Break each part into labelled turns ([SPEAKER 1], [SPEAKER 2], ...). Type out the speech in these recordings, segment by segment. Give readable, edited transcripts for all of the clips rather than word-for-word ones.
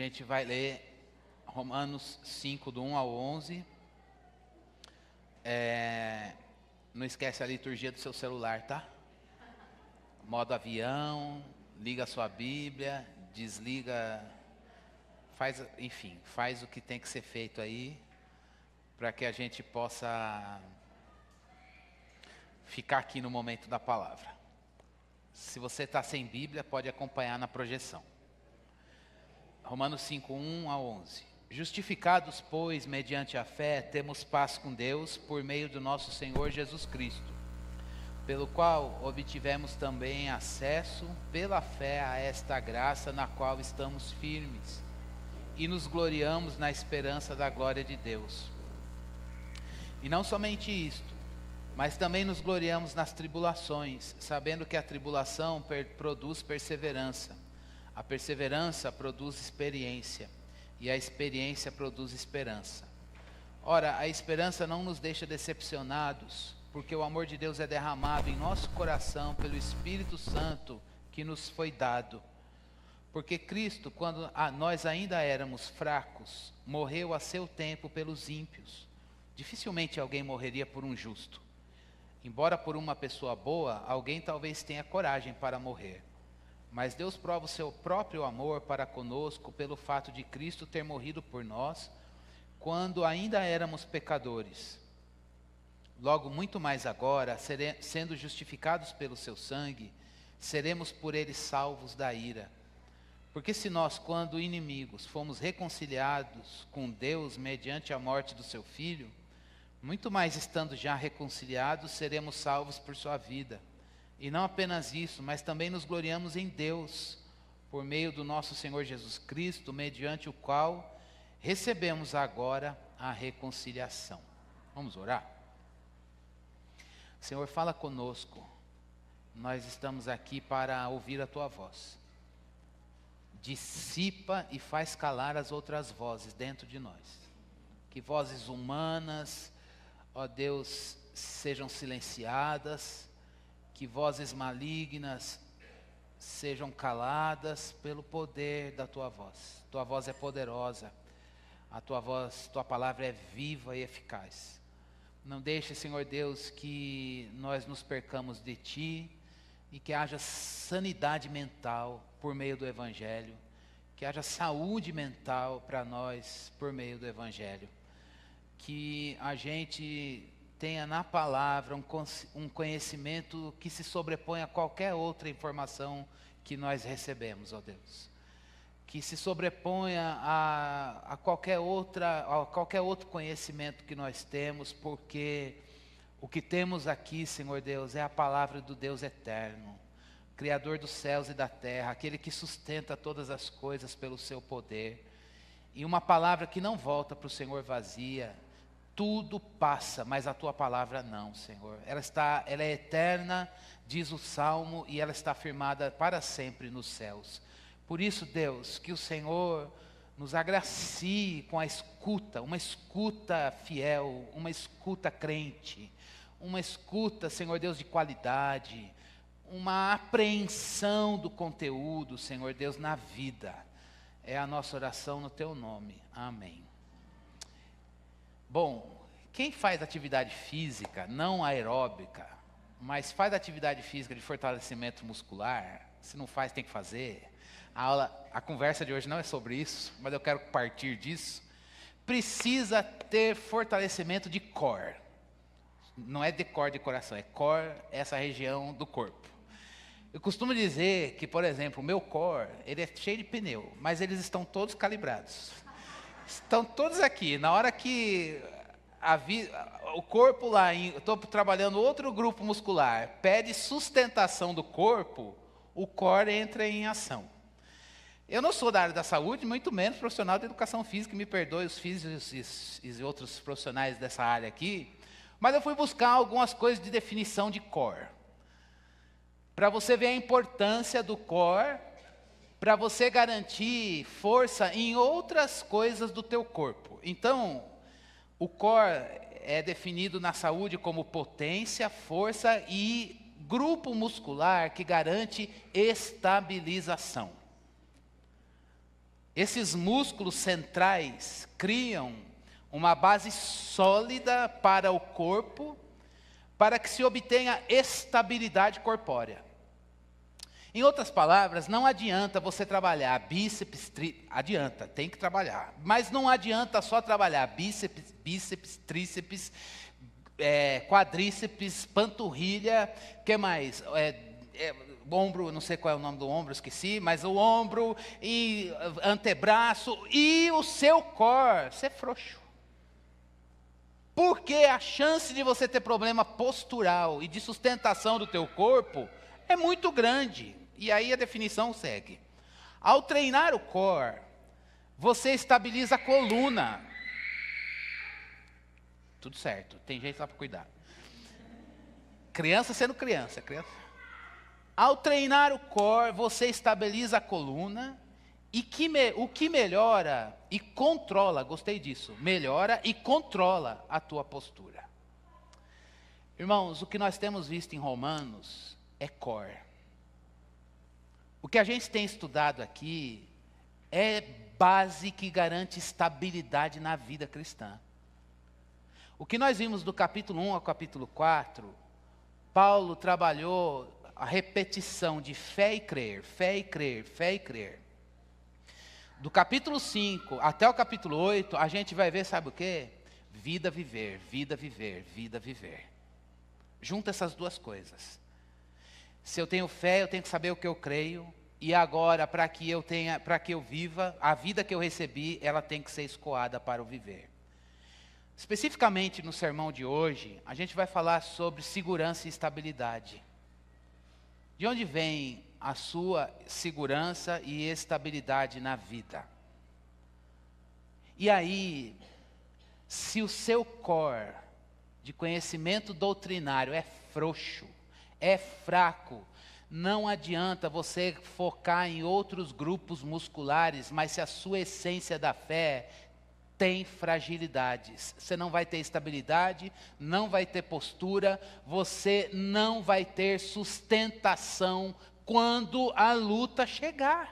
[SPEAKER 1] gente vai ler Romanos 5, do 1 ao 11. Não esquece a liturgia do seu celular, tá? Modo avião, liga a sua Bíblia, desliga, faz o que tem que ser feito aí, para que a gente possa ficar aqui no momento da palavra. Se você está sem Bíblia, pode acompanhar na projeção. Romanos 5, 1 a 11. Justificados, pois, mediante a fé, temos paz com Deus, por meio do nosso Senhor Jesus Cristo, pelo qual obtivemos também acesso, pela fé, a esta graça na qual estamos firmes, e nos gloriamos na esperança da glória de Deus. E não somente isto, mas também nos gloriamos nas tribulações, sabendo que a tribulação produz perseverança. A perseverança produz experiência, e a experiência produz esperança. Ora, a esperança não nos deixa decepcionados, porque o amor de Deus é derramado em nosso coração pelo Espírito Santo que nos foi dado. Porque Cristo, quando nós ainda éramos fracos, morreu a seu tempo pelos ímpios. Dificilmente alguém morreria por um justo. Embora por uma pessoa boa, alguém talvez tenha coragem para morrer. Mas Deus prova o seu próprio amor para conosco pelo fato de Cristo ter morrido por nós, quando ainda éramos pecadores. Logo, muito mais agora, sendo justificados pelo seu sangue, seremos por ele salvos da ira. Porque se nós, quando inimigos, fomos reconciliados com Deus mediante a morte do seu Filho, muito mais estando já reconciliados, seremos salvos por sua vida. E não apenas isso, mas também nos gloriamos em Deus, por meio do nosso Senhor Jesus Cristo, mediante o qual recebemos agora a reconciliação. Vamos orar? Senhor, fala conosco. Nós estamos aqui para ouvir a Tua voz. Dissipa e faz calar as outras vozes dentro de nós. Que vozes humanas, ó Deus, sejam silenciadas, que vozes malignas sejam caladas pelo poder da Tua voz. Tua voz é poderosa, Tua palavra é viva e eficaz. Não deixe, Senhor Deus, que nós nos percamos de Ti e que haja sanidade mental por meio do Evangelho, que haja saúde mental para nós por meio do Evangelho, que a gente tenha na palavra um conhecimento que se sobrepõe a qualquer outra informação que nós recebemos, ó Deus. Que se sobreponha a qualquer outro conhecimento que nós temos, porque o que temos aqui, Senhor Deus, é a palavra do Deus eterno, Criador dos céus e da terra, aquele que sustenta todas as coisas pelo seu poder. E uma palavra que não volta para o Senhor vazia. Tudo passa, mas a Tua palavra não, Senhor. Ela é eterna, diz o Salmo, e ela está firmada para sempre nos céus. Por isso, Deus, que o Senhor nos agracie com a escuta, uma escuta fiel, uma escuta crente, uma escuta, Senhor Deus, de qualidade, uma apreensão do conteúdo, Senhor Deus, na vida. É a nossa oração no Teu nome. Amém. Bom, quem faz atividade física, não aeróbica, mas faz atividade física de fortalecimento muscular, se não faz, tem que fazer. A conversa de hoje não é sobre isso, mas eu quero partir disso. Precisa ter fortalecimento de core. Não é decor de coração, é core, essa região do corpo. Eu costumo dizer que, por exemplo, o meu core, ele é cheio de pneu, mas eles estão todos calibrados. Estão todos aqui. Na hora que o corpo lá, estou trabalhando outro grupo muscular, pede sustentação do corpo, o core entra em ação. Eu não sou da área da saúde, muito menos profissional de educação física, me perdoe os físicos e outros profissionais dessa área aqui, mas eu fui buscar algumas coisas de definição de core. Para você ver a importância do core, para você garantir força em outras coisas do teu corpo. Então, o core é definido na saúde como potência, força e grupo muscular que garante estabilização. Esses músculos centrais criam uma base sólida para o corpo, para que se obtenha estabilidade corpórea. Em outras palavras, não adianta você trabalhar bíceps, adianta, tem que trabalhar. Mas não adianta só trabalhar bíceps, tríceps, quadríceps, panturrilha, que mais? Ombro, não sei qual é o nome do ombro, esqueci, mas o ombro e antebraço e o seu core ser frouxo. Porque a chance de você ter problema postural e de sustentação do teu corpo é muito grande. E aí a definição segue. Ao treinar o core, você estabiliza a coluna. Tudo certo, tem gente lá para cuidar. Criança sendo criança. Ao treinar o core, você estabiliza a coluna, e o que melhora e controla, gostei disso, melhora e controla a tua postura. Irmãos, o que nós temos visto em Romanos é core. O que a gente tem estudado aqui é base que garante estabilidade na vida cristã. O que nós vimos do capítulo 1 ao capítulo 4, Paulo trabalhou a repetição de fé e crer, fé e crer, fé e crer. Do capítulo 5 até o capítulo 8, a gente vai ver, sabe o quê? Vida, viver, vida, viver, vida, viver. Junta essas duas coisas. Se eu tenho fé, eu tenho que saber o que eu creio. E agora, para que eu viva, a vida que eu recebi, ela tem que ser escoada para o viver. Especificamente no sermão de hoje, a gente vai falar sobre segurança e estabilidade. De onde vem a sua segurança e estabilidade na vida? E aí, se o seu core de conhecimento doutrinário é frouxo, é fraco, não adianta você focar em outros grupos musculares, mas se a sua essência da fé tem fragilidades, você não vai ter estabilidade, não vai ter postura, você não vai ter sustentação quando a luta chegar.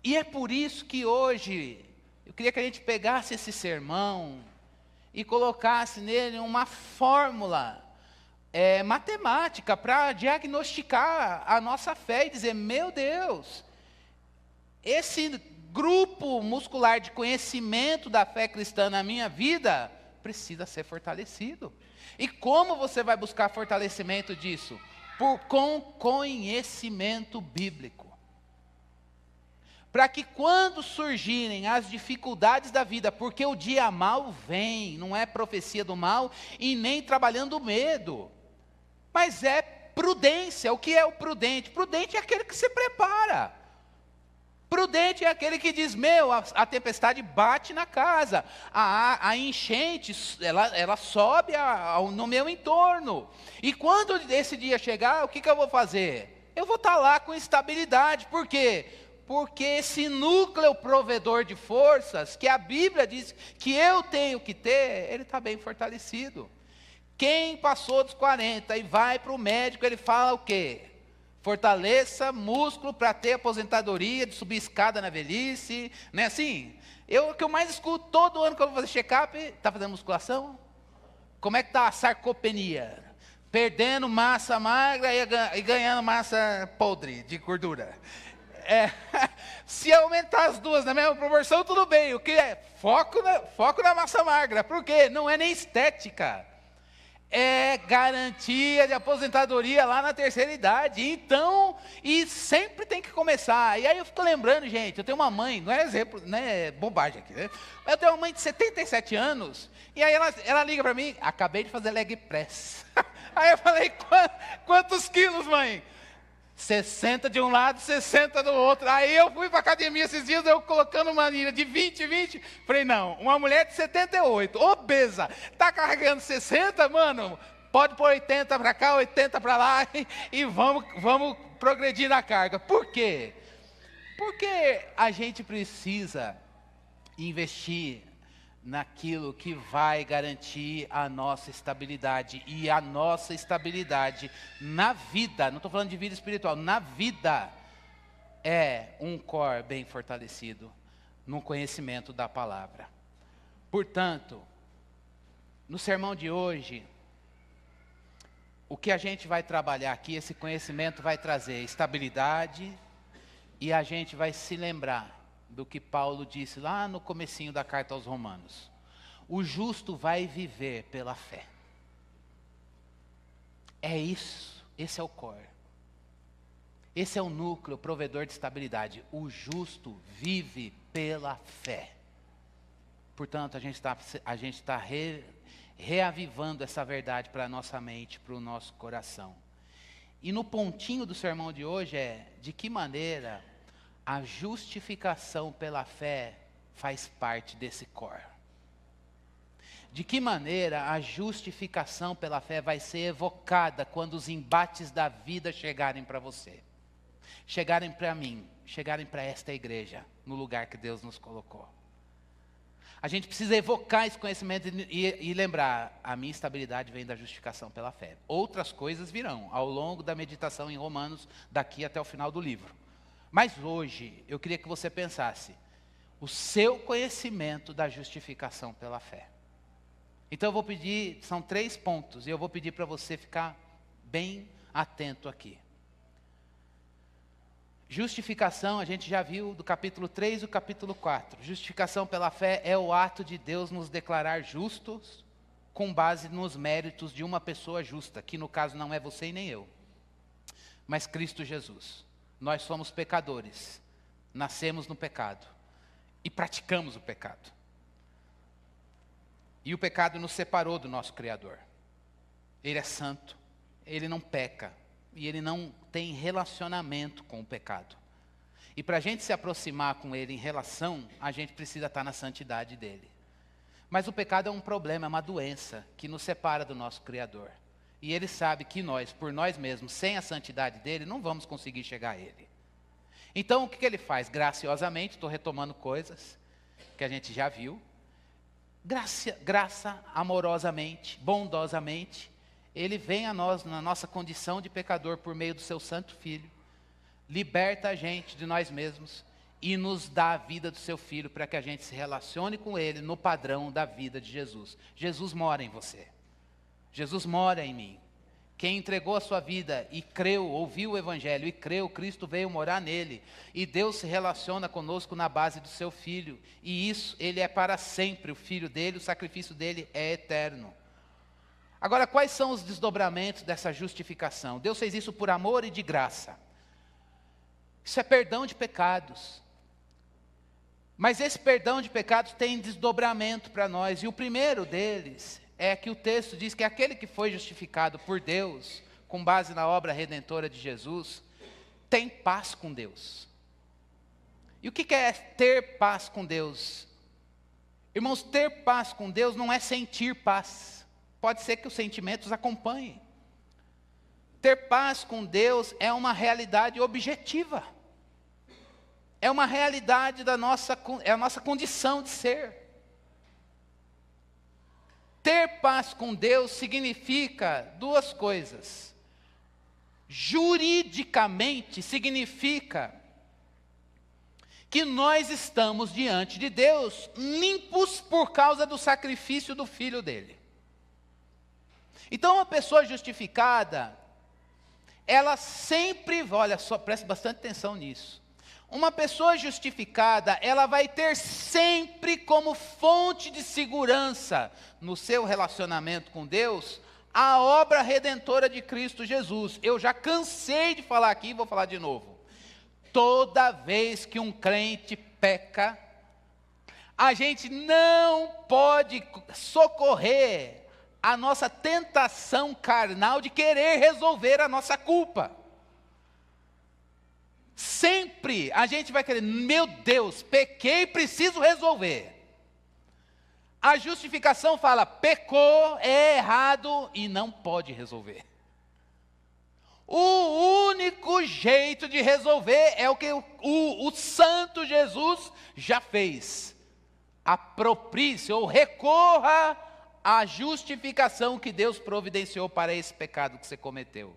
[SPEAKER 1] E é por isso que hoje, eu queria que a gente pegasse esse sermão e colocasse nele uma fórmula matemática para diagnosticar a nossa fé e dizer, meu Deus, esse grupo muscular de conhecimento da fé cristã na minha vida precisa ser fortalecido. E como você vai buscar fortalecimento disso? Com conhecimento bíblico. Para que quando surgirem as dificuldades da vida, porque o dia mal vem, não é profecia do mal e nem trabalhando o medo, mas é prudência. O que é o prudente? Prudente é aquele que se prepara. Prudente é aquele que diz, a tempestade bate na casa, a enchente, ela sobe no meu entorno. E quando esse dia chegar, o que eu vou fazer? Eu vou estar lá com estabilidade. Por quê? Porque esse núcleo provedor de forças, que a Bíblia diz que eu tenho que ter, ele está bem fortalecido. Quem passou dos 40 e vai para o médico, ele fala o quê? Fortaleça músculo para ter aposentadoria, de subir escada na velhice, não é assim? O que eu mais escuto todo ano que eu vou fazer check-up, está fazendo musculação? Como é que está a sarcopenia? Perdendo massa magra e ganhando massa podre, de gordura. Se aumentar as duas na mesma proporção, tudo bem. O que é? Foco na massa magra. Por quê? Não é nem estética. É garantia de aposentadoria lá na terceira idade. Então, e sempre tem que começar. E aí eu fico lembrando, gente, eu tenho uma mãe, não é exemplo, não é bobagem aqui, né? Eu tenho uma mãe de 77 anos, e aí ela liga para mim, acabei de fazer leg press. Aí eu falei, quantos quilos, mãe? 60 de um lado, 60 do outro. Aí eu fui para a academia esses dias, eu colocando uma linha de 20. Falei, não, uma mulher de 78, obesa, está carregando 60, mano, pode pôr 80 para cá, 80 para lá, e vamos progredir na carga. Por quê? Porque a gente precisa investir naquilo que vai garantir a nossa estabilidade. E a nossa estabilidade na vida, não estou falando de vida espiritual, na vida, é um core bem fortalecido no conhecimento da palavra. Portanto, no sermão de hoje, o que a gente vai trabalhar aqui, esse conhecimento vai trazer estabilidade e a gente vai se lembrar do que Paulo disse lá no comecinho da carta aos Romanos. O justo vai viver pela fé. É isso, esse é o core. Esse é o núcleo, o provedor de estabilidade. O justo vive pela fé. Portanto, a gente está reavivando essa verdade para a nossa mente, para o nosso coração. E no pontinho do sermão de hoje é, de que maneira a justificação pela fé faz parte desse core. De que maneira a justificação pela fé vai ser evocada quando os embates da vida chegarem para você. Chegarem para mim, chegarem para esta igreja, no lugar que Deus nos colocou. A gente precisa evocar esse conhecimento e lembrar, a minha estabilidade vem da justificação pela fé. Outras coisas virão ao longo da meditação em Romanos, daqui até o final do livro. Mas hoje, eu queria que você pensasse, o seu conhecimento da justificação pela fé. Então eu vou pedir, são 3 pontos, e eu vou pedir para você ficar bem atento aqui. Justificação, a gente já viu do capítulo 3 e do capítulo 4. Justificação pela fé é o ato de Deus nos declarar justos com base nos méritos de uma pessoa justa, que no caso não é você e nem eu, mas Cristo Jesus. Nós somos pecadores, nascemos no pecado e praticamos o pecado. E o pecado nos separou do nosso Criador. Ele é santo, ele não peca. E ele não tem relacionamento com o pecado. E para a gente se aproximar com ele em relação, a gente precisa estar na santidade dele. Mas o pecado é um problema, é uma doença que nos separa do nosso Criador. E ele sabe que nós, por nós mesmos, sem a santidade dele, não vamos conseguir chegar a ele. Então o que ele faz? Graciosamente, estou retomando coisas que a gente já viu. Graça amorosamente, bondosamente, ele vem a nós, na nossa condição de pecador, por meio do seu santo Filho, liberta a gente de nós mesmos e nos dá a vida do seu Filho para que a gente se relacione com ele no padrão da vida de Jesus. Jesus mora em você. Jesus mora em mim. Quem entregou a sua vida e creu, ouviu o Evangelho e creu, Cristo veio morar nele. E Deus se relaciona conosco na base do seu Filho. E isso, ele é para sempre, o Filho dele, o sacrifício dele é eterno. Agora, quais são os desdobramentos dessa justificação? Deus fez isso por amor e de graça. Isso é perdão de pecados. Mas esse perdão de pecados tem desdobramento para nós. E o primeiro deles é que o texto diz que aquele que foi justificado por Deus, com base na obra redentora de Jesus, tem paz com Deus. E o que é ter paz com Deus? Irmãos, ter paz com Deus não é sentir paz. Pode ser que os sentimentos acompanhem. Ter paz com Deus é uma realidade objetiva. É uma realidade é a nossa condição de ser. Ter paz com Deus significa 2 coisas. Juridicamente significa que nós estamos diante de Deus limpos por causa do sacrifício do Filho dele. Então, uma pessoa justificada, ela sempre, olha só, preste bastante atenção nisso. Uma pessoa justificada, ela vai ter sempre como fonte de segurança no seu relacionamento com Deus, a obra redentora de Cristo Jesus. Eu já cansei de falar aqui e vou falar de novo. Toda vez que um crente peca, a gente não pode socorrer a nossa tentação carnal de querer resolver a nossa culpa. Sempre a gente vai querer, meu Deus, pequei, preciso resolver. A justificação fala, pecou, é errado e não pode resolver. O único jeito de resolver é o que o santo Jesus já fez. Aproprie-se ou recorra à justificação que Deus providenciou para esse pecado que você cometeu.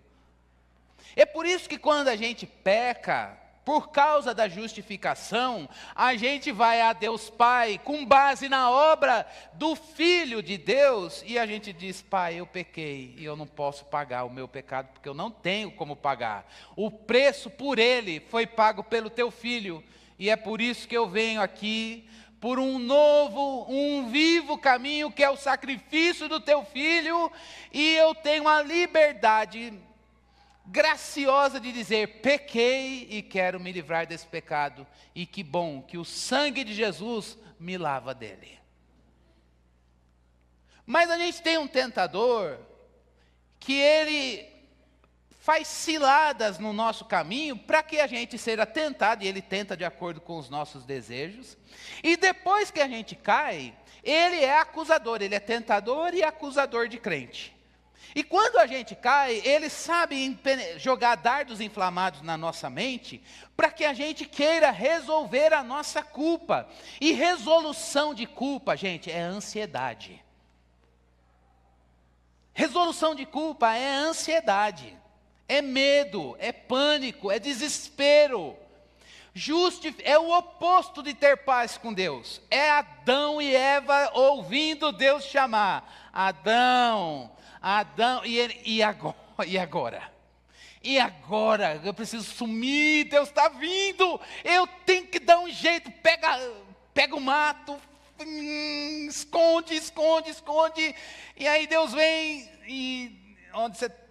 [SPEAKER 1] É por isso que quando a gente peca, Por causa da justificação, a gente vai a Deus Pai com base na obra do Filho de Deus e a gente diz: Pai, eu pequei e eu não posso pagar o meu pecado porque eu não tenho como pagar. O preço por ele foi pago pelo teu Filho e é por isso que eu venho aqui por um novo, um vivo caminho que é o sacrifício do teu Filho e eu tenho a liberdade graciosa de dizer: pequei e quero me livrar desse pecado, e que bom que o sangue de Jesus me lava dele. Mas a gente tem um tentador que ele faz ciladas no nosso caminho para que a gente seja tentado, e ele tenta de acordo com os nossos desejos, e depois que a gente cai, ele é acusador, ele é tentador e acusador de crente. E quando a gente cai, ele sabe jogar dardos inflamados na nossa mente, para que a gente queira resolver a nossa culpa. E resolução de culpa, gente, é ansiedade. Resolução de culpa é ansiedade, é medo, é pânico, é desespero. É o oposto de ter paz com Deus. É Adão e Eva ouvindo Deus chamar: Adão, Adão, e agora? E agora? Eu preciso sumir, Deus está vindo, eu tenho que dar um jeito, pega o mato, esconde, e aí Deus vem, e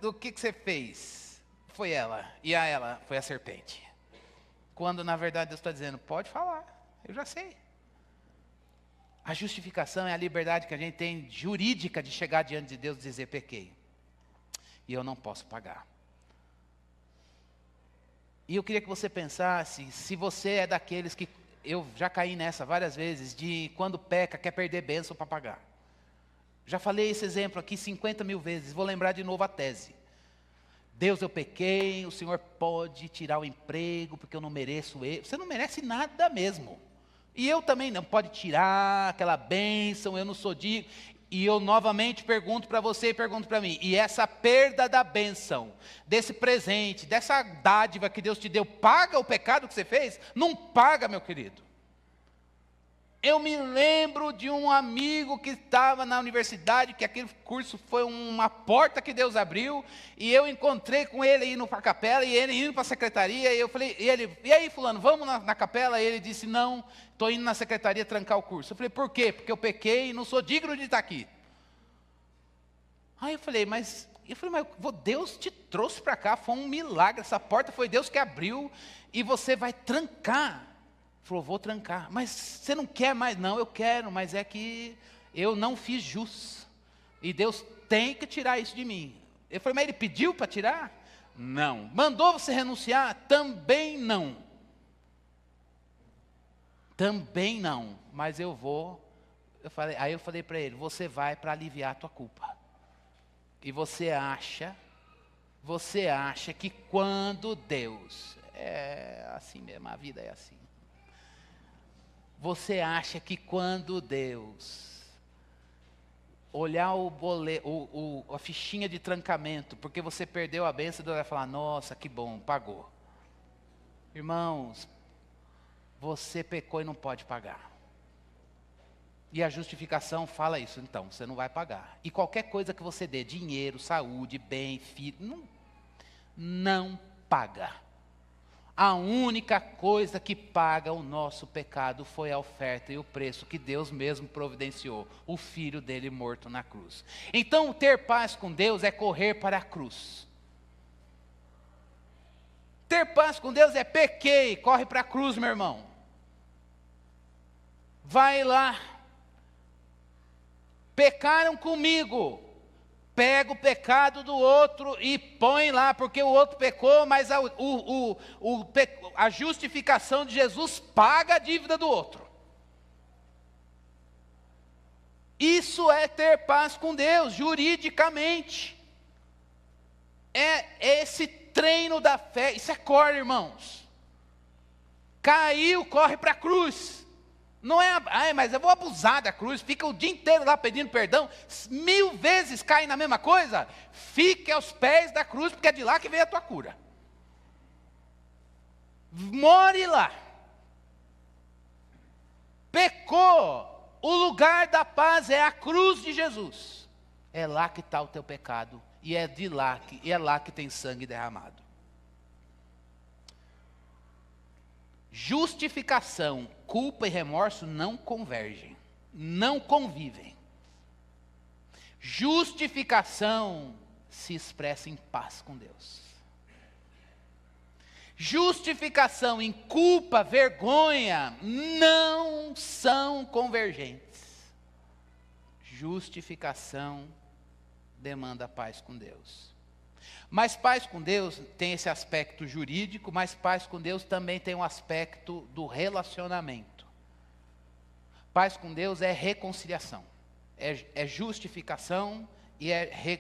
[SPEAKER 1] o que você fez? Foi ela, e a ela foi a serpente. Quando na verdade Deus está dizendo: pode falar, eu já sei. A justificação é a liberdade que a gente tem jurídica de chegar diante de Deus e dizer: pequei, e eu não posso pagar. E eu queria que você pensasse, se você é daqueles que, eu já caí nessa várias vezes, de quando peca, quer perder bênção para pagar. Já falei esse exemplo aqui 50 mil vezes, vou lembrar de novo a tese. Deus, eu pequei, o Senhor pode tirar o emprego, porque eu não mereço ele. Você não merece nada mesmo. E eu também não, pode tirar aquela bênção, eu não sou digno. E eu novamente pergunto para você e pergunto para mim: e essa perda da bênção, desse presente, dessa dádiva que Deus te deu, paga o pecado que você fez? Não paga, meu querido. Eu me lembro de um amigo que estava na universidade, que aquele curso foi uma porta que Deus abriu, e eu encontrei com ele indo para a capela, e ele indo para a secretaria, e eu falei, e aí fulano, vamos na capela? E ele disse: não, estou indo na secretaria trancar o curso. Eu falei: por quê? Porque eu pequei e não sou digno de estar aqui. Aí eu falei, mas Deus te trouxe para cá, foi um milagre, essa porta foi Deus que abriu, e você vai trancar. Ele falou: vou trancar. Mas você não quer mais? Não, eu quero, mas é que eu não fiz jus. E Deus tem que tirar isso de mim. Eu falei: mas ele pediu para tirar? Não. Mandou você renunciar? Também não. Também não. Mas eu vou. Aí eu falei para ele: você vai para aliviar a tua culpa. E você acha que quando Deus, é assim mesmo, a vida é assim. Você acha que quando Deus olhar a fichinha de trancamento, porque você perdeu a bênção, Deus vai falar: nossa, que bom, pagou. Irmãos, você pecou e não pode pagar. E a justificação fala isso: então, você não vai pagar. E qualquer coisa que você dê, dinheiro, saúde, bem, filho, não paga. A única coisa que paga o nosso pecado foi a oferta e o preço que Deus mesmo providenciou, o Filho dele morto na cruz. Então, ter paz com Deus é correr para a cruz. Ter paz com Deus é pequei, corre para a cruz, meu irmão. Vai lá. Pecaram comigo. Pega o pecado do outro e põe lá, porque o outro pecou, mas a justificação de Jesus paga a dívida do outro. Isso é ter paz com Deus, juridicamente. É esse treino da fé, isso é corre, irmãos. Caiu, corre para a cruz. Não é, mas eu vou abusar da cruz, fica o dia inteiro lá pedindo perdão, 1000 vezes cai na mesma coisa, fique aos pés da cruz, porque é de lá que vem a tua cura. more lá. Pecou, o lugar da paz é a cruz de Jesus. É lá que está o teu pecado, e é lá que tem sangue derramado. Justificação, culpa e remorso não convergem, não convivem. Justificação se expressa em paz com Deus. Justificação em culpa, vergonha, não são convergentes. Justificação demanda paz com Deus. Mas paz com Deus tem esse aspecto jurídico, mas paz com Deus também tem um aspecto do relacionamento. Paz com Deus é reconciliação, é justificação e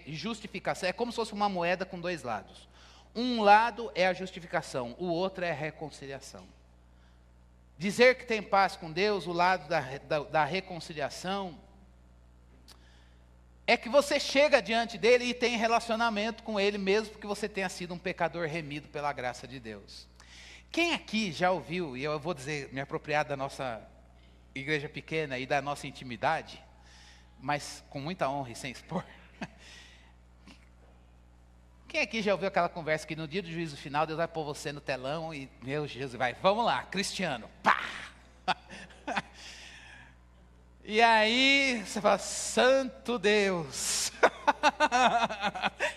[SPEAKER 1] justificação. É como se fosse uma moeda com dois lados. Um lado é a justificação, o outro é a reconciliação. Dizer que tem paz com Deus, o lado da reconciliação, é que você chega diante dele e tem relacionamento com ele, mesmo que você tenha sido um pecador remido pela graça de Deus. Quem aqui já ouviu, e eu vou dizer, me apropriar da nossa igreja pequena e da nossa intimidade, mas com muita honra e sem expor. Quem aqui já ouviu aquela conversa que no dia do juízo final, Deus vai pôr você no telão e, meu Jesus, vamos lá, Cristiano, pá! E aí, você fala, santo Deus.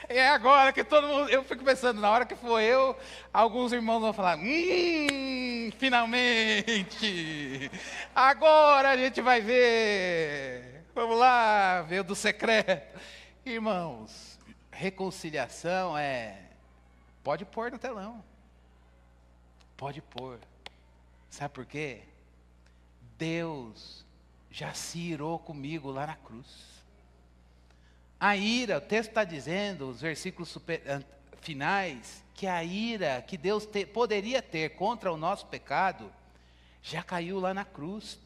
[SPEAKER 1] É agora que todo mundo, eu fico pensando, na hora que for eu, alguns irmãos vão falar, finalmente, agora a gente vai ver, vamos lá, ver o do secreto. Irmãos, reconciliação pode pôr no telão, pode pôr, sabe por quê? Deus já se irou comigo lá na cruz. A ira, o texto está dizendo, os versículos finais, que a ira que Deus poderia ter contra o nosso pecado, já caiu lá na cruz.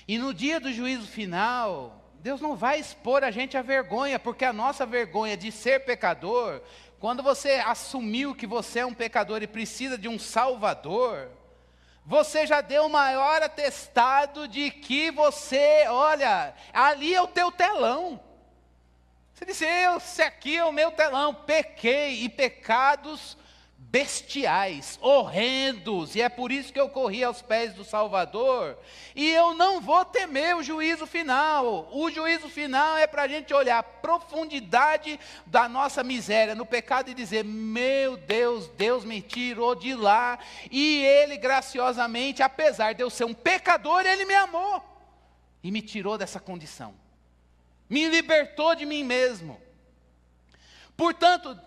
[SPEAKER 1] E no dia do juízo final, Deus não vai expor a gente à vergonha, porque a nossa vergonha de ser pecador, quando você assumiu que você é um pecador e precisa de um Salvador, você já deu o maior atestado de que você, olha, ali é o teu telão. Você disse, esse aqui é o meu telão, pequei, e pecados bestiais, horrendos, e é por isso que eu corri aos pés do Salvador, e eu não vou temer o juízo final. O juízo final é para a gente olhar a profundidade da nossa miséria no pecado e dizer, meu Deus, Deus me tirou de lá, e Ele graciosamente, apesar de eu ser um pecador, Ele me amou, e me tirou dessa condição, me libertou de mim mesmo. Portanto,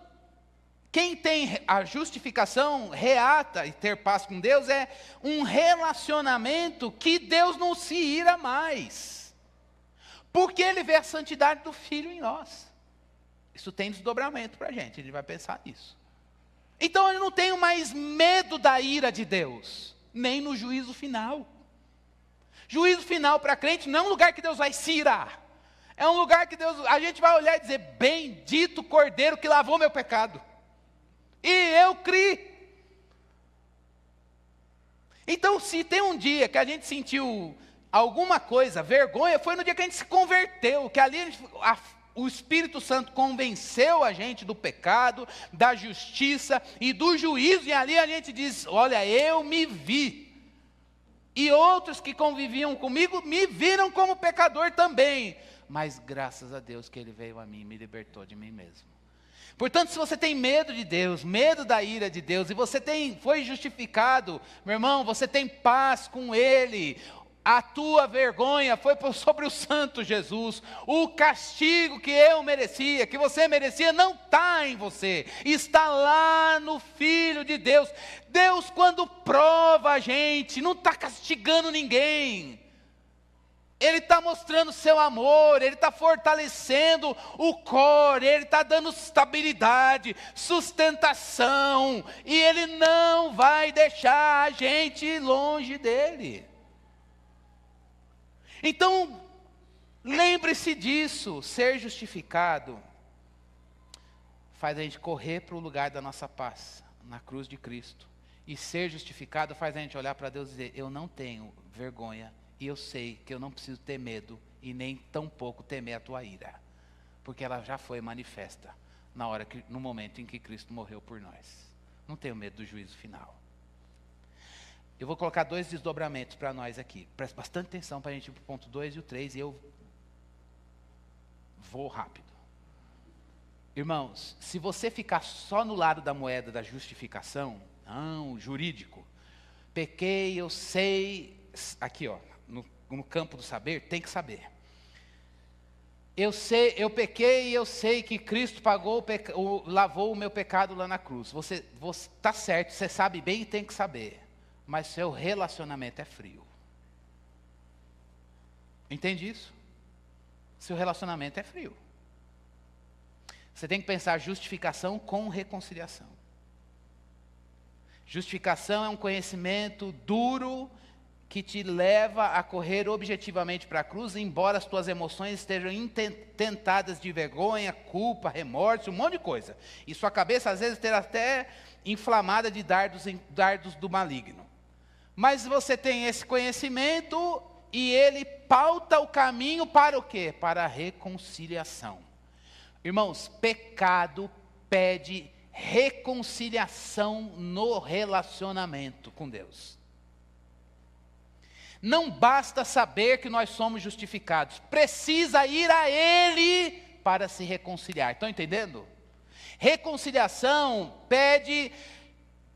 [SPEAKER 1] quem tem a justificação reata e ter paz com Deus é um relacionamento que Deus não se ira mais, porque Ele vê a santidade do Filho em nós. Isso tem desdobramento para a gente, Ele vai pensar nisso. Então eu não tenho mais medo da ira de Deus, nem no juízo final. Juízo final para crente não é um lugar que Deus vai se irar, é um lugar que a gente vai olhar e dizer, bendito Cordeiro que lavou meu pecado. E eu criei. Então, se tem um dia que a gente sentiu alguma coisa, vergonha, foi no dia que a gente se converteu, que ali o Espírito Santo convenceu a gente do pecado, da justiça e do juízo, e ali a gente diz, olha, eu me vi. E outros que conviviam comigo me viram como pecador também, mas graças a Deus que Ele veio a mim e me libertou de mim mesmo. Portanto, se você tem medo de Deus, medo da ira de Deus, e você foi justificado, meu irmão, você tem paz com Ele, a tua vergonha foi sobre o santo Jesus, o castigo que eu merecia, que você merecia, não está em você, está lá no Filho de Deus. Deus, quando prova a gente, não está castigando ninguém, Ele está mostrando seu amor, Ele está fortalecendo o core, Ele está dando estabilidade, sustentação, e Ele não vai deixar a gente longe dEle. Então, lembre-se disso, ser justificado faz a gente correr para o lugar da nossa paz, na cruz de Cristo, E ser justificado faz a gente olhar para Deus e dizer, eu não tenho vergonha, e eu sei que eu não preciso ter medo, e nem tampouco temer a tua ira. Porque ela já foi manifesta no momento em que Cristo morreu por nós. Não tenho medo do juízo final. Eu vou colocar 2 desdobramentos para nós aqui. Presta bastante atenção para a gente ir para o ponto 2 e o 3, e eu vou rápido. Irmãos, se você ficar só no lado da moeda da justificação, não, jurídico, pequei, eu sei, aqui ó, no campo do saber, tem que saber. Eu pequei e eu sei que Cristo lavou o meu pecado lá na cruz. Você está certo, você sabe bem e tem que saber. Mas seu relacionamento é frio. Entende isso? Seu relacionamento é frio. Você tem que pensar justificação com reconciliação. Justificação é um conhecimento duro que te leva a correr objetivamente para a cruz, embora as tuas emoções estejam tentadas de vergonha, culpa, remorso, um monte de coisa. E sua cabeça às vezes terá até inflamada de dardos do maligno. Mas você tem esse conhecimento e ele pauta o caminho para o quê? Para a reconciliação. Irmãos, pecado pede reconciliação no relacionamento com Deus. Não basta saber que nós somos justificados, precisa ir a Ele para se reconciliar. Estão entendendo? Reconciliação pede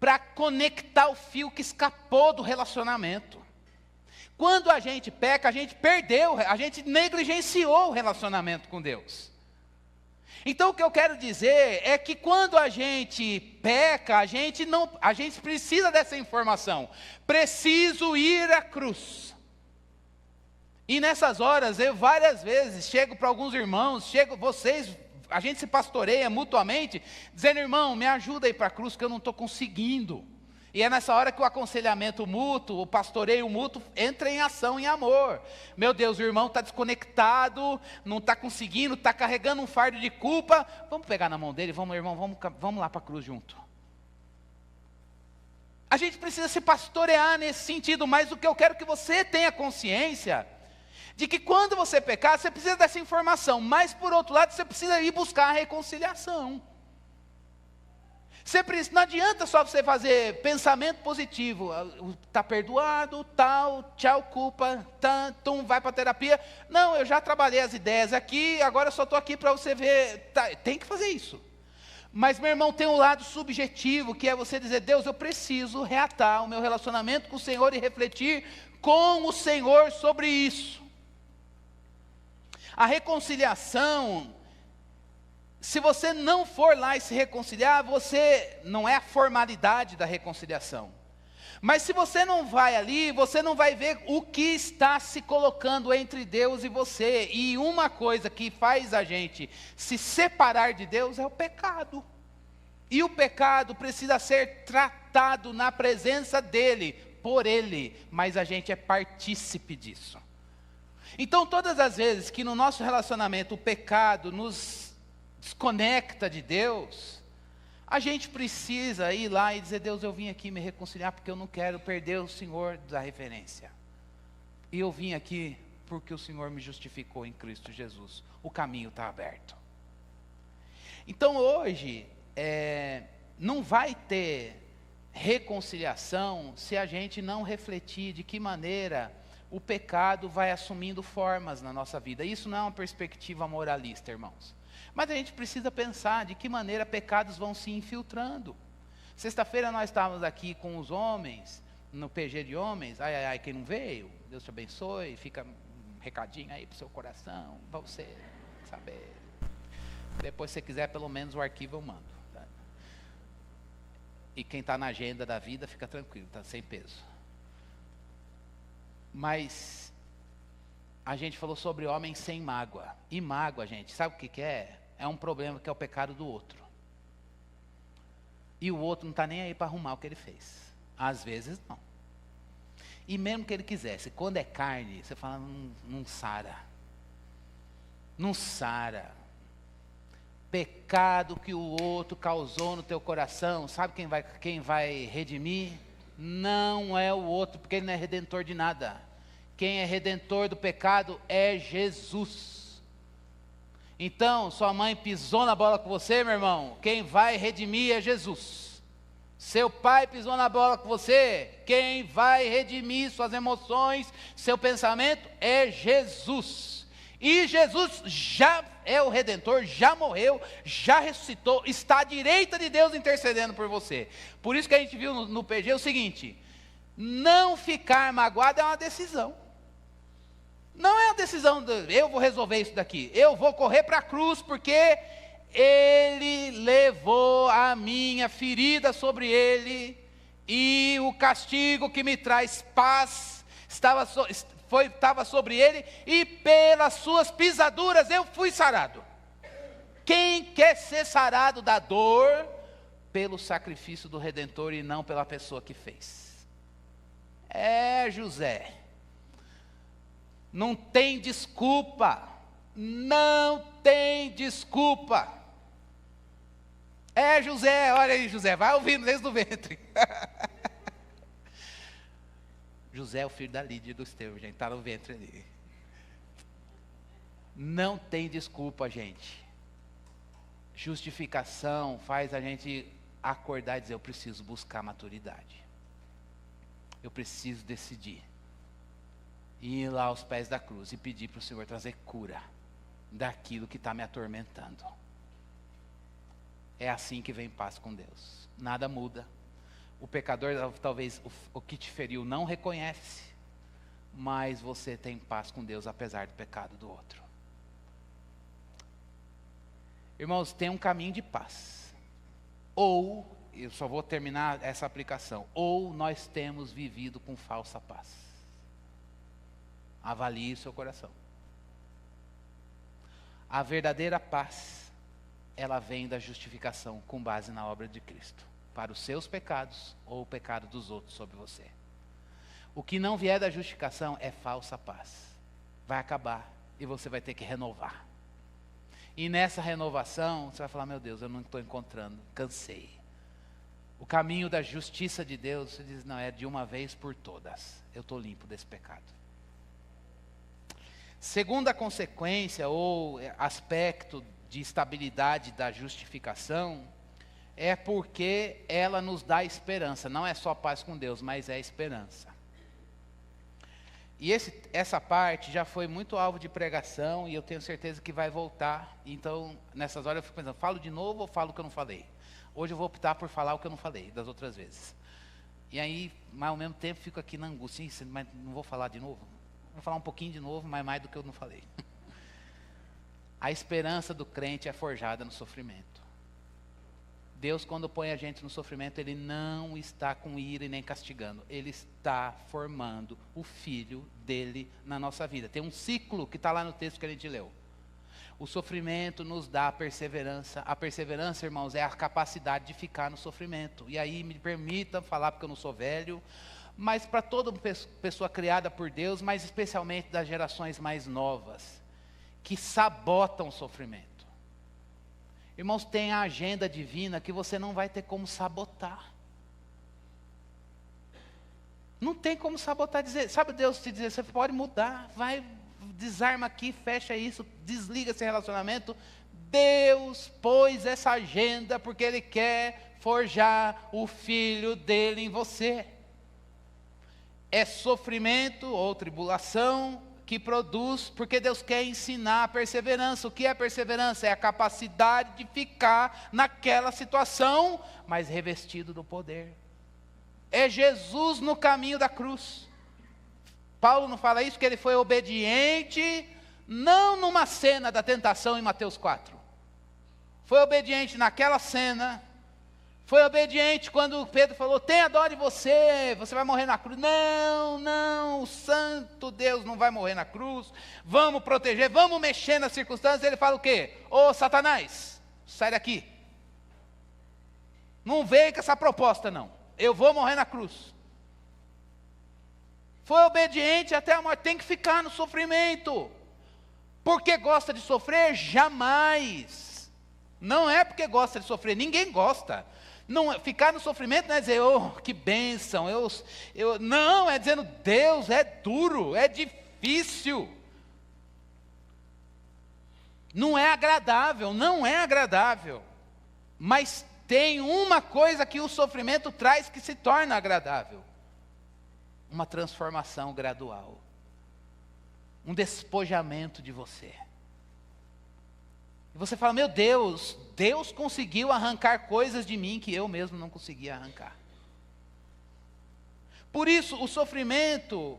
[SPEAKER 1] para conectar o fio que escapou do relacionamento. Quando a gente peca, a gente perdeu, a gente negligenciou o relacionamento com Deus. Então o que eu quero dizer é que quando a gente peca, a gente precisa dessa informação. Preciso ir à cruz. E nessas horas, eu várias vezes chego para alguns irmãos, a gente se pastoreia mutuamente, dizendo, irmão, me ajuda a ir para a cruz, que eu não estou conseguindo. E é nessa hora que o aconselhamento mútuo, o pastoreio mútuo, entra em ação, em amor. Meu Deus, o irmão está desconectado, não está conseguindo, está carregando um fardo de culpa. Vamos pegar na mão dele, vamos, irmão, vamos lá para a cruz junto. A gente precisa se pastorear nesse sentido, mas o que eu quero que você tenha consciência de que quando você pecar, você precisa dessa informação, mas por outro lado, você precisa ir buscar a reconciliação. Não adianta só você fazer pensamento positivo, está perdoado, tal, tchau, culpa, vai para a terapia. Não, eu já trabalhei as ideias aqui, agora eu só estou aqui para você ver. Tem que fazer isso. Mas, meu irmão, tem um lado subjetivo, que é você dizer, Deus, eu preciso reatar o meu relacionamento com o Senhor e refletir com o Senhor sobre isso. A reconciliação, se você não for lá e se reconciliar, não é a formalidade da reconciliação. Mas se você não vai ali, você não vai ver o que está se colocando entre Deus e você. E uma coisa que faz a gente se separar de Deus é o pecado. E o pecado precisa ser tratado na presença dEle, por Ele. Mas a gente é partícipe disso. Então todas as vezes que no nosso relacionamento o pecado nos desconecta de Deus, a gente precisa ir lá e dizer, Deus, eu vim aqui me reconciliar porque eu não quero perder o Senhor da referência. E eu vim aqui porque o Senhor me justificou em Cristo Jesus. O caminho está aberto. Então hoje, não vai ter reconciliação se a gente não refletir de que maneira o pecado vai assumindo formas na nossa vida. Isso não é uma perspectiva moralista, irmãos. Mas a gente precisa pensar de que maneira pecados vão se infiltrando. Sexta-feira nós estávamos aqui com os homens, no PG de homens. Ai, quem não veio, Deus te abençoe. Fica um recadinho aí para o seu coração, para você saber. Depois, se você quiser, pelo menos o arquivo eu mando. Tá? E quem está na agenda da vida, fica tranquilo, está sem peso. Mas a gente falou sobre homens sem mágoa. E mágoa, gente, sabe o que é? É um problema que é o pecado do outro. E o outro não está nem aí para arrumar o que ele fez. Às vezes não. E mesmo que ele quisesse, quando é carne, você fala, não sara. Não sara. pecado que o outro causou no teu coração, sabe quem vai redimir? Não é o outro, porque ele não é redentor de nada. Quem é redentor do pecado é Jesus. Então, sua mãe pisou na bola com você, meu irmão, quem vai redimir é Jesus. Seu pai pisou na bola com você, quem vai redimir suas emoções, seu pensamento é Jesus. E Jesus já é o Redentor, já morreu, já ressuscitou, está à direita de Deus intercedendo por você. Por isso que a gente viu no PG o seguinte: não ficar magoado é uma decisão. Não é uma decisão de eu vou resolver isso daqui, eu vou correr para a cruz porque Ele levou a minha ferida sobre Ele, e o castigo que me traz paz estava sobre Ele, e pelas suas pisaduras eu fui sarado. Quem quer ser sarado da dor? Pelo sacrifício do Redentor e não pela pessoa que fez. José, não tem desculpa, não tem desculpa. José, olha aí José, vai ouvindo desde o ventre. José é o filho da Lídia e do Estevão, gente, está no ventre ali. Não tem desculpa, gente. Justificação faz a gente acordar e dizer: eu preciso buscar maturidade. Eu preciso decidir. E ir lá aos pés da cruz e pedir para o Senhor trazer cura daquilo que está me atormentando. É assim que vem paz com Deus. Nada muda. O pecador, talvez o que te feriu não reconhece, mas você tem paz com Deus apesar do pecado do outro. Irmãos, tem um caminho de paz. Ou, eu só vou terminar essa aplicação, ou nós temos vivido com falsa paz. Avalie o seu coração. A verdadeira paz, ela vem da justificação com base na obra de Cristo, para os seus pecados ou o pecado dos outros sobre você. O que não vier da justificação é falsa paz. Vai acabar e você vai ter que renovar. E nessa renovação, você vai falar: meu Deus, eu não estou encontrando, cansei. O caminho da justiça de Deus, você diz: não, é de uma vez por todas, eu estou limpo desse pecado. Segunda consequência ou aspecto de estabilidade da justificação é porque ela nos dá esperança. Não é só paz com Deus, mas é esperança. E essa parte já foi muito alvo de pregação e eu tenho certeza que vai voltar. Então, nessas horas eu fico pensando: falo de novo ou falo o que eu não falei? Hoje eu vou optar por falar o que eu não falei das outras vezes. E aí, mas ao mesmo tempo, fico aqui na angústia: mas não vou falar de novo? Vou falar um pouquinho de novo, mas mais do que eu não falei. A esperança do crente é forjada no sofrimento. Deus, quando põe a gente no sofrimento, Ele não está com ira e nem castigando. Ele está formando o Filho dEle na nossa vida. Tem um ciclo que está lá no texto que a gente leu. O sofrimento nos dá a perseverança. A perseverança, irmãos, é a capacidade de ficar no sofrimento. E aí, me permita falar, porque eu não sou velho, mas para toda pessoa criada por Deus, mas especialmente das gerações mais novas, que sabotam o sofrimento. Irmãos, tem a agenda divina que você não vai ter como sabotar. Não tem como sabotar, sabe Deus te dizer: você pode mudar, vai, desarma aqui, fecha isso, desliga esse relacionamento. Deus pôs essa agenda porque Ele quer forjar o Filho dEle em você. É sofrimento ou tribulação que produz, porque Deus quer ensinar a perseverança. O que é perseverança? É a capacidade de ficar naquela situação, mas revestido do poder. É Jesus no caminho da cruz. Paulo não fala isso, que ele foi obediente, não numa cena da tentação em Mateus 4. Foi obediente naquela cena. Foi obediente quando Pedro falou: tenha dó de você, você vai morrer na cruz. Não, o santo Deus não vai morrer na cruz. Vamos proteger, vamos mexer nas circunstâncias. Ele fala o quê? Ô Satanás, sai daqui. Não vem com essa proposta não. Eu vou morrer na cruz. Foi obediente até a morte. Tem que ficar no sofrimento. Porque gosta de sofrer? Jamais. Não é porque gosta de sofrer, ninguém gosta. Não, ficar no sofrimento não é dizer, oh, que bênção, não, é dizendo, Deus, é duro, é difícil. Não é agradável, não é agradável. Mas tem uma coisa que o sofrimento traz que se torna agradável. Uma transformação gradual. Um despojamento de você. E você fala, meu Deus, Deus conseguiu arrancar coisas de mim que eu mesmo não conseguia arrancar. Por isso, o sofrimento,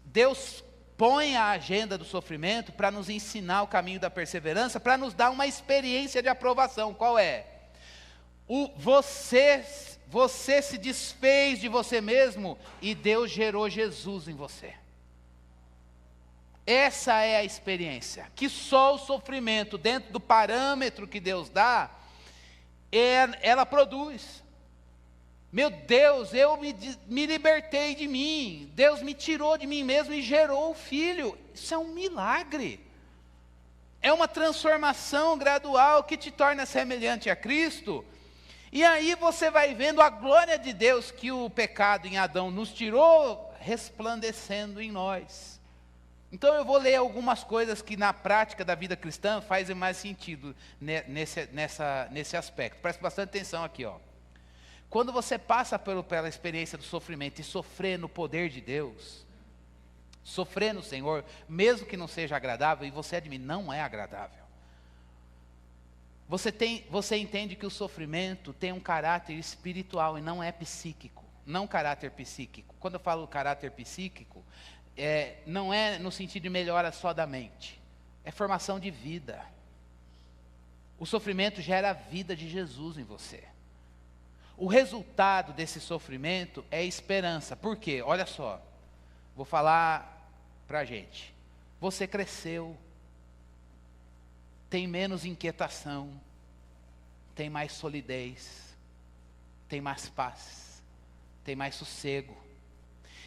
[SPEAKER 1] Deus põe a agenda do sofrimento para nos ensinar o caminho da perseverança, para nos dar uma experiência de aprovação. Qual é? Você se desfez de você mesmo e Deus gerou Jesus em você. Essa é a experiência, que só o sofrimento, dentro do parâmetro que Deus dá, ela produz. Meu Deus, eu me libertei de mim, Deus me tirou de mim mesmo e gerou o Filho. Isso é um milagre. É uma transformação gradual que te torna semelhante a Cristo. E aí você vai vendo a glória de Deus que o pecado em Adão nos tirou, resplandecendo em nós. Então eu vou ler algumas coisas que na prática da vida cristã fazem mais sentido nesse aspecto. Preste bastante atenção aqui, ó. Quando você passa pela experiência do sofrimento e sofrer no poder de Deus, sofrer no Senhor, mesmo que não seja agradável, e você admite, não é agradável. Você entende que o sofrimento tem um caráter espiritual e não é psíquico, não caráter psíquico. Quando eu falo caráter psíquico, não é no sentido de melhora só da mente, é formação de vida. O sofrimento gera a vida de Jesus em você. O resultado desse sofrimento é esperança. Por quê? Olha só, vou falar para a gente. Você cresceu, tem menos inquietação, tem mais solidez, tem mais paz, tem mais sossego.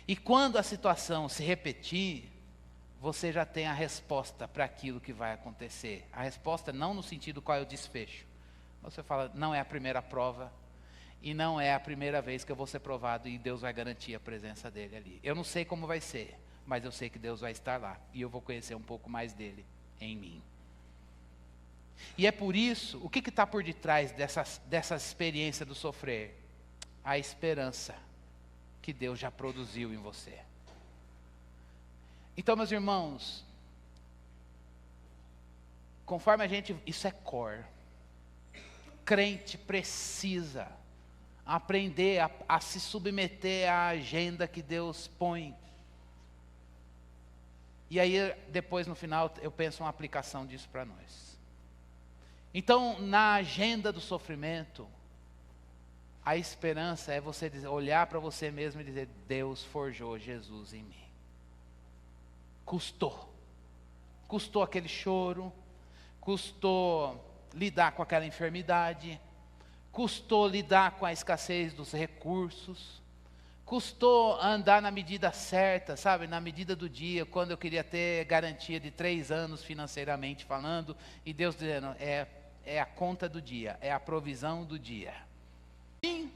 [SPEAKER 1] E quando a situação se repetir, você já tem a resposta para aquilo que vai acontecer. A resposta não no sentido qual é o desfecho. Você fala, não é a primeira prova, e não é a primeira vez que eu vou ser provado, e Deus vai garantir a presença dele ali. Eu não sei como vai ser, mas eu sei que Deus vai estar lá, e eu vou conhecer um pouco mais dele em mim. E é por isso, o que está por detrás dessa experiência do sofrer? A esperança que Deus já produziu em você. Então, meus irmãos, conforme isso é core. Crente precisa aprender a se submeter à agenda que Deus põe. E aí, depois no final, eu penso uma aplicação disso para nós. Então, na agenda do sofrimento, a esperança é você olhar para você mesmo e dizer, Deus forjou Jesus em mim. Custou. Custou aquele choro, custou lidar com aquela enfermidade, custou lidar com a escassez dos recursos, custou andar na medida certa, sabe, na medida do dia, quando eu queria ter garantia de 3 anos financeiramente falando, e Deus dizendo, é a conta do dia, é a provisão do dia. Sim.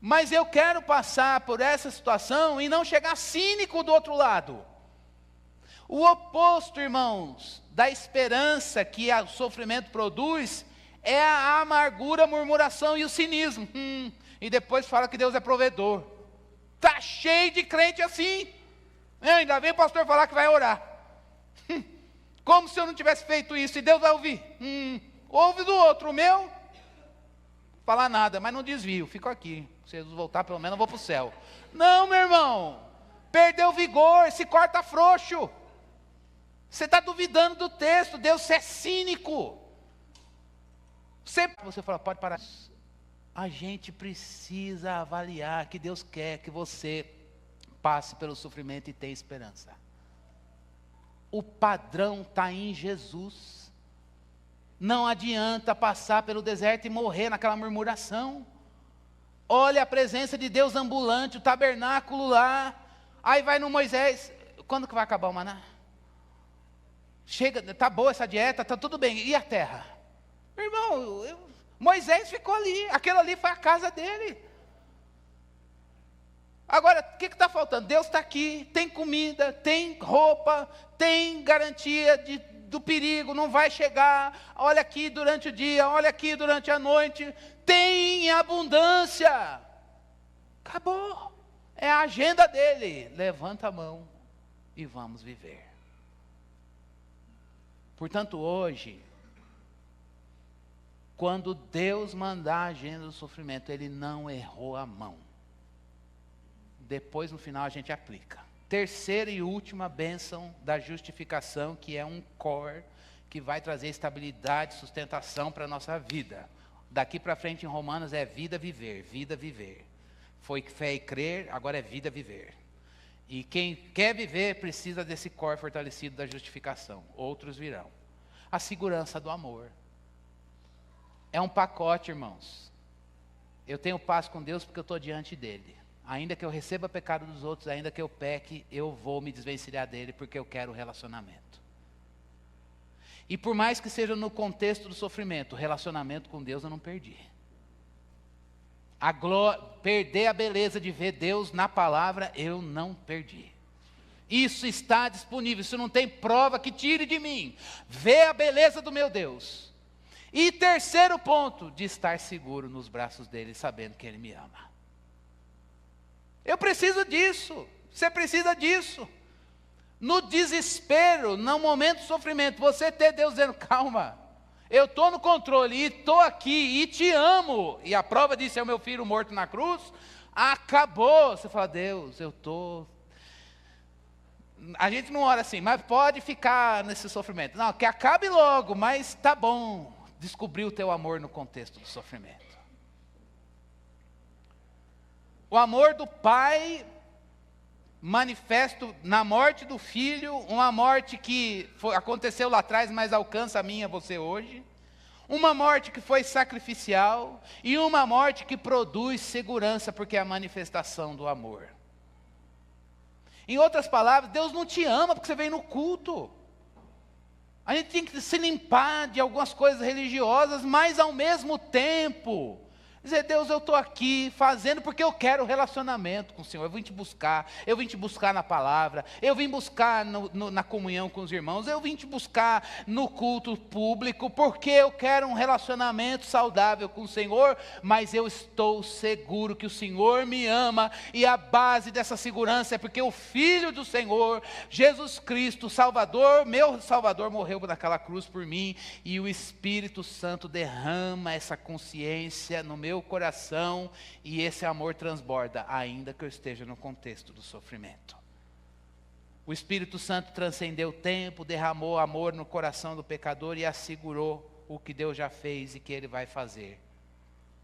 [SPEAKER 1] Mas eu quero passar por essa situação e não chegar cínico do outro lado. O oposto, irmãos, da esperança que o sofrimento produz é a amargura, a murmuração e o cinismo. E depois fala que Deus é provedor. Está cheio de crente assim. Ainda vem o pastor falar que vai orar. Como se eu não tivesse feito isso e Deus vai ouvir. Ouve do outro, o meu, falar nada, mas não desvio, fico aqui. Se Jesus voltar, pelo menos eu vou para o céu. Não, meu irmão, perdeu o vigor, se corta frouxo. Você está duvidando do texto, Deus é cínico. Você fala, pode parar. A gente precisa avaliar que Deus quer que você passe pelo sofrimento e tenha esperança. O padrão está em Jesus. Não adianta passar pelo deserto e morrer naquela murmuração. Olha a presença de Deus ambulante, o tabernáculo lá. Aí vai no Moisés, quando que vai acabar o maná? Chega, tá boa essa dieta, tá tudo bem. E a terra? Irmão, Moisés ficou ali. Aquilo ali foi a casa dele. Agora, o que está faltando? Deus está aqui, tem comida, tem roupa, tem garantia do perigo, não vai chegar. Olha aqui durante o dia, olha aqui durante a noite. Tem abundância. Acabou. É a agenda dele. Levanta a mão e vamos viver. Portanto, hoje, quando Deus mandar a agenda do sofrimento, Ele não errou a mão. Depois, no final, a gente aplica. Terceira e última bênção da justificação, que é um core, que vai trazer estabilidade, sustentação para a nossa vida. Daqui para frente, em Romanos, é vida, viver, vida, viver. Foi fé e crer, agora é vida, viver. E quem quer viver, precisa desse core fortalecido da justificação. Outros virão. A segurança do amor. É um pacote, irmãos. Eu tenho paz com Deus porque eu estou diante dEle. Ainda que eu receba pecado dos outros, ainda que eu peque, eu vou me desvencilhar dele porque eu quero relacionamento. E por mais que seja no contexto do sofrimento, o relacionamento com Deus eu não perdi. Perder a beleza de ver Deus na palavra, eu não perdi. Isso está disponível, isso não tem prova que tire de mim. Vê a beleza do meu Deus. E terceiro ponto, de estar seguro nos braços dele, sabendo que ele me ama. Eu preciso disso, você precisa disso. No desespero, no momento de sofrimento, você ter Deus dizendo, calma, eu estou no controle e estou aqui e te amo. E a prova disso é o meu filho morto na cruz. Acabou. Você fala, Deus, eu estou... A gente não ora assim, mas pode ficar nesse sofrimento. Não, que acabe logo, mas tá bom. Descobrir o teu amor no contexto do sofrimento. O amor do Pai manifesto na morte do Filho, uma morte que aconteceu lá atrás, mas alcança a mim e a você hoje. Uma morte que foi sacrificial e uma morte que produz segurança, porque é a manifestação do amor. Em outras palavras, Deus não te ama porque você vem no culto. A gente tem que se limpar de algumas coisas religiosas, mas ao mesmo tempo... dizer, Deus, eu estou aqui fazendo porque eu quero relacionamento com o Senhor. Eu vim te buscar na palavra, eu vim buscar na comunhão com os irmãos, eu vim te buscar no culto público, porque eu quero um relacionamento saudável com o Senhor, mas eu estou seguro que o Senhor me ama, e a base dessa segurança é porque o Filho do Senhor, Jesus Cristo, Salvador, meu Salvador, morreu naquela cruz por mim, e o Espírito Santo derrama essa consciência no meu coração, e esse amor transborda, ainda que eu esteja no contexto do sofrimento. O Espírito Santo transcendeu o tempo, derramou amor no coração do pecador e assegurou o que Deus já fez e que Ele vai fazer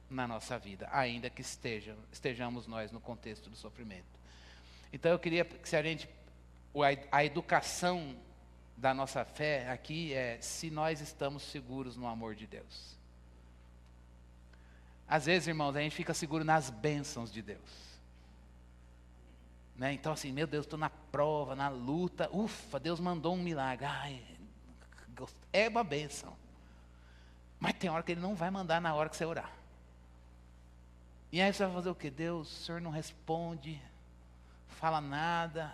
[SPEAKER 1] na nossa vida, ainda que estejamos nós no contexto do sofrimento. Então eu queria que a educação da nossa fé aqui é se nós estamos seguros no amor de Deus. Às vezes, irmãos, a gente fica seguro nas bênçãos de Deus. Né? Então assim, meu Deus, estou na prova, na luta, ufa, Deus mandou um milagre. Ai, é uma bênção. Mas tem hora que Ele não vai mandar na hora que você orar. E aí você vai fazer o quê? Deus, o Senhor não responde, fala nada,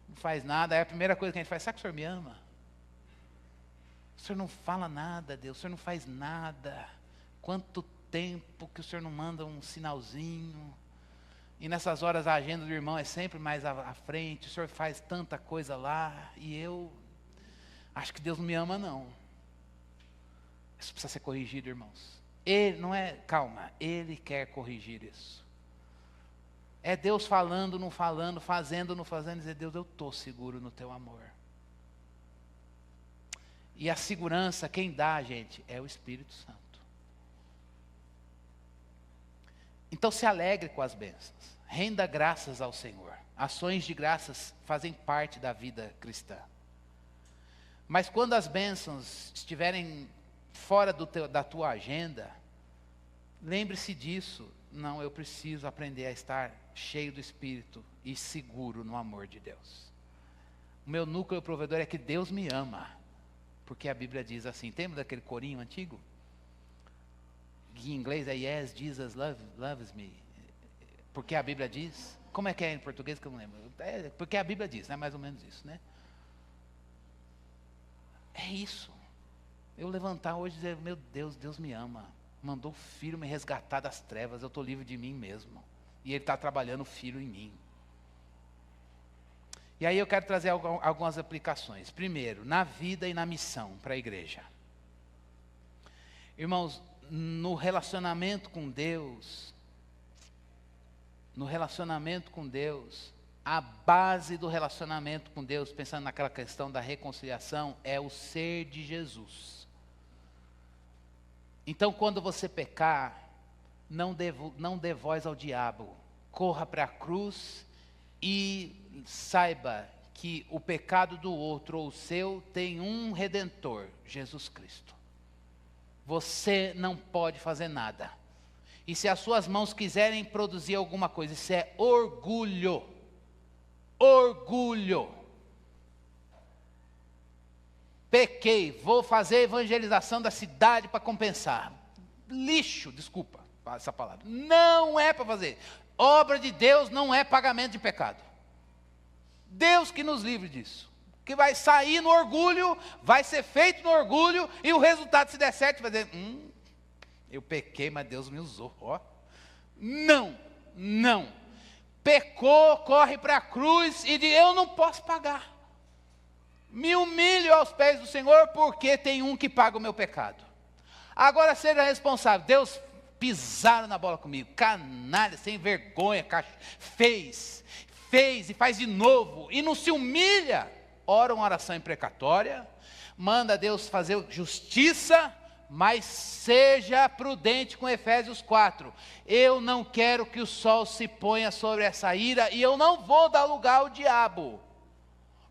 [SPEAKER 1] não faz nada. Aí a primeira coisa que a gente faz, sabe que o Senhor me ama? O Senhor não fala nada, Deus, o Senhor não faz nada. Quanto tempo que o Senhor não manda um sinalzinho. E nessas horas a agenda do irmão é sempre mais à frente. O Senhor faz tanta coisa lá. E eu acho que Deus não me ama não. Isso precisa ser corrigido, irmãos. Ele não é, calma, Ele quer corrigir isso. É Deus falando, não falando, fazendo, não fazendo. Dizer, Deus, eu estou seguro no teu amor. E a segurança, quem dá, gente, é o Espírito Santo. Então se alegre com as bênçãos, renda graças ao Senhor. Ações de graças fazem parte da vida cristã. Mas quando as bênçãos estiverem fora da tua agenda, lembre-se disso. Não, eu preciso aprender a estar cheio do Espírito e seguro no amor de Deus. O meu núcleo provedor é que Deus me ama. Porque a Bíblia diz assim, lembra daquele corinho antigo? Que em inglês é Yes, Jesus loves me. Porque a Bíblia diz. Como é que é em português que eu não lembro? É porque a Bíblia diz, né? Mais ou menos isso, né? É isso. Eu levantar hoje e dizer, meu Deus, Deus me ama. Mandou o Filho me resgatar das trevas, eu estou livre de mim mesmo. E Ele está trabalhando o Filho em mim. E aí eu quero trazer algumas aplicações. Primeiro, na vida e na missão para a igreja. Irmãos, no relacionamento com Deus, a base do relacionamento com Deus, pensando naquela questão da reconciliação, é o ser de Jesus. Então, quando você pecar, não dê voz ao diabo. Corra para a cruz e saiba que o pecado do outro ou o seu tem um Redentor, Jesus Cristo. Você não pode fazer nada. E se as suas mãos quiserem produzir alguma coisa, isso é orgulho. Orgulho. Pequei, vou fazer a evangelização da cidade para compensar. Lixo, desculpa essa palavra. Não é para fazer. Obra de Deus não é pagamento de pecado. Deus que nos livre disso. Que vai sair no orgulho, vai ser feito no orgulho, e o resultado, se der certo, vai dizer, eu pequei, mas Deus me usou. Ó. Não. Pecou, corre para a cruz e diz, eu não posso pagar. Me humilho aos pés do Senhor, porque tem um que paga o meu pecado. Agora seja responsável. Deus pisaram na bola comigo, canalha, sem vergonha, fez e faz de novo, e não se humilha. Ora uma oração imprecatória, manda Deus fazer justiça, mas seja prudente com Efésios 4. Eu não quero que o sol se ponha sobre essa ira, e eu não vou dar lugar ao diabo.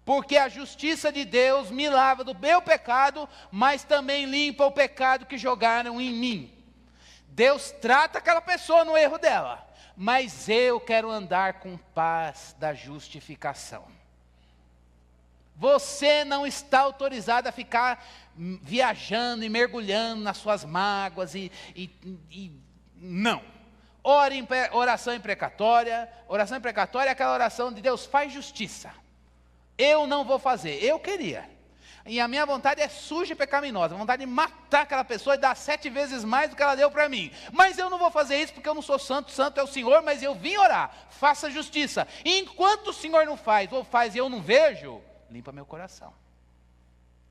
[SPEAKER 1] Porque a justiça de Deus me lava do meu pecado, mas também limpa o pecado que jogaram em mim. Deus trata aquela pessoa no erro dela, mas eu quero andar com paz da justificação. Você não está autorizado a ficar viajando e mergulhando nas suas mágoas não. Oração imprecatória. Oração imprecatória é aquela oração de Deus, faz justiça. Eu não vou fazer, eu queria. E a minha vontade é suja e pecaminosa, a vontade de matar aquela pessoa e dar 7 vezes mais do que ela deu para mim. Mas eu não vou fazer isso porque eu não sou santo, santo é o Senhor, mas eu vim orar, faça justiça. E enquanto o Senhor não faz, ou faz e eu não vejo, limpa meu coração.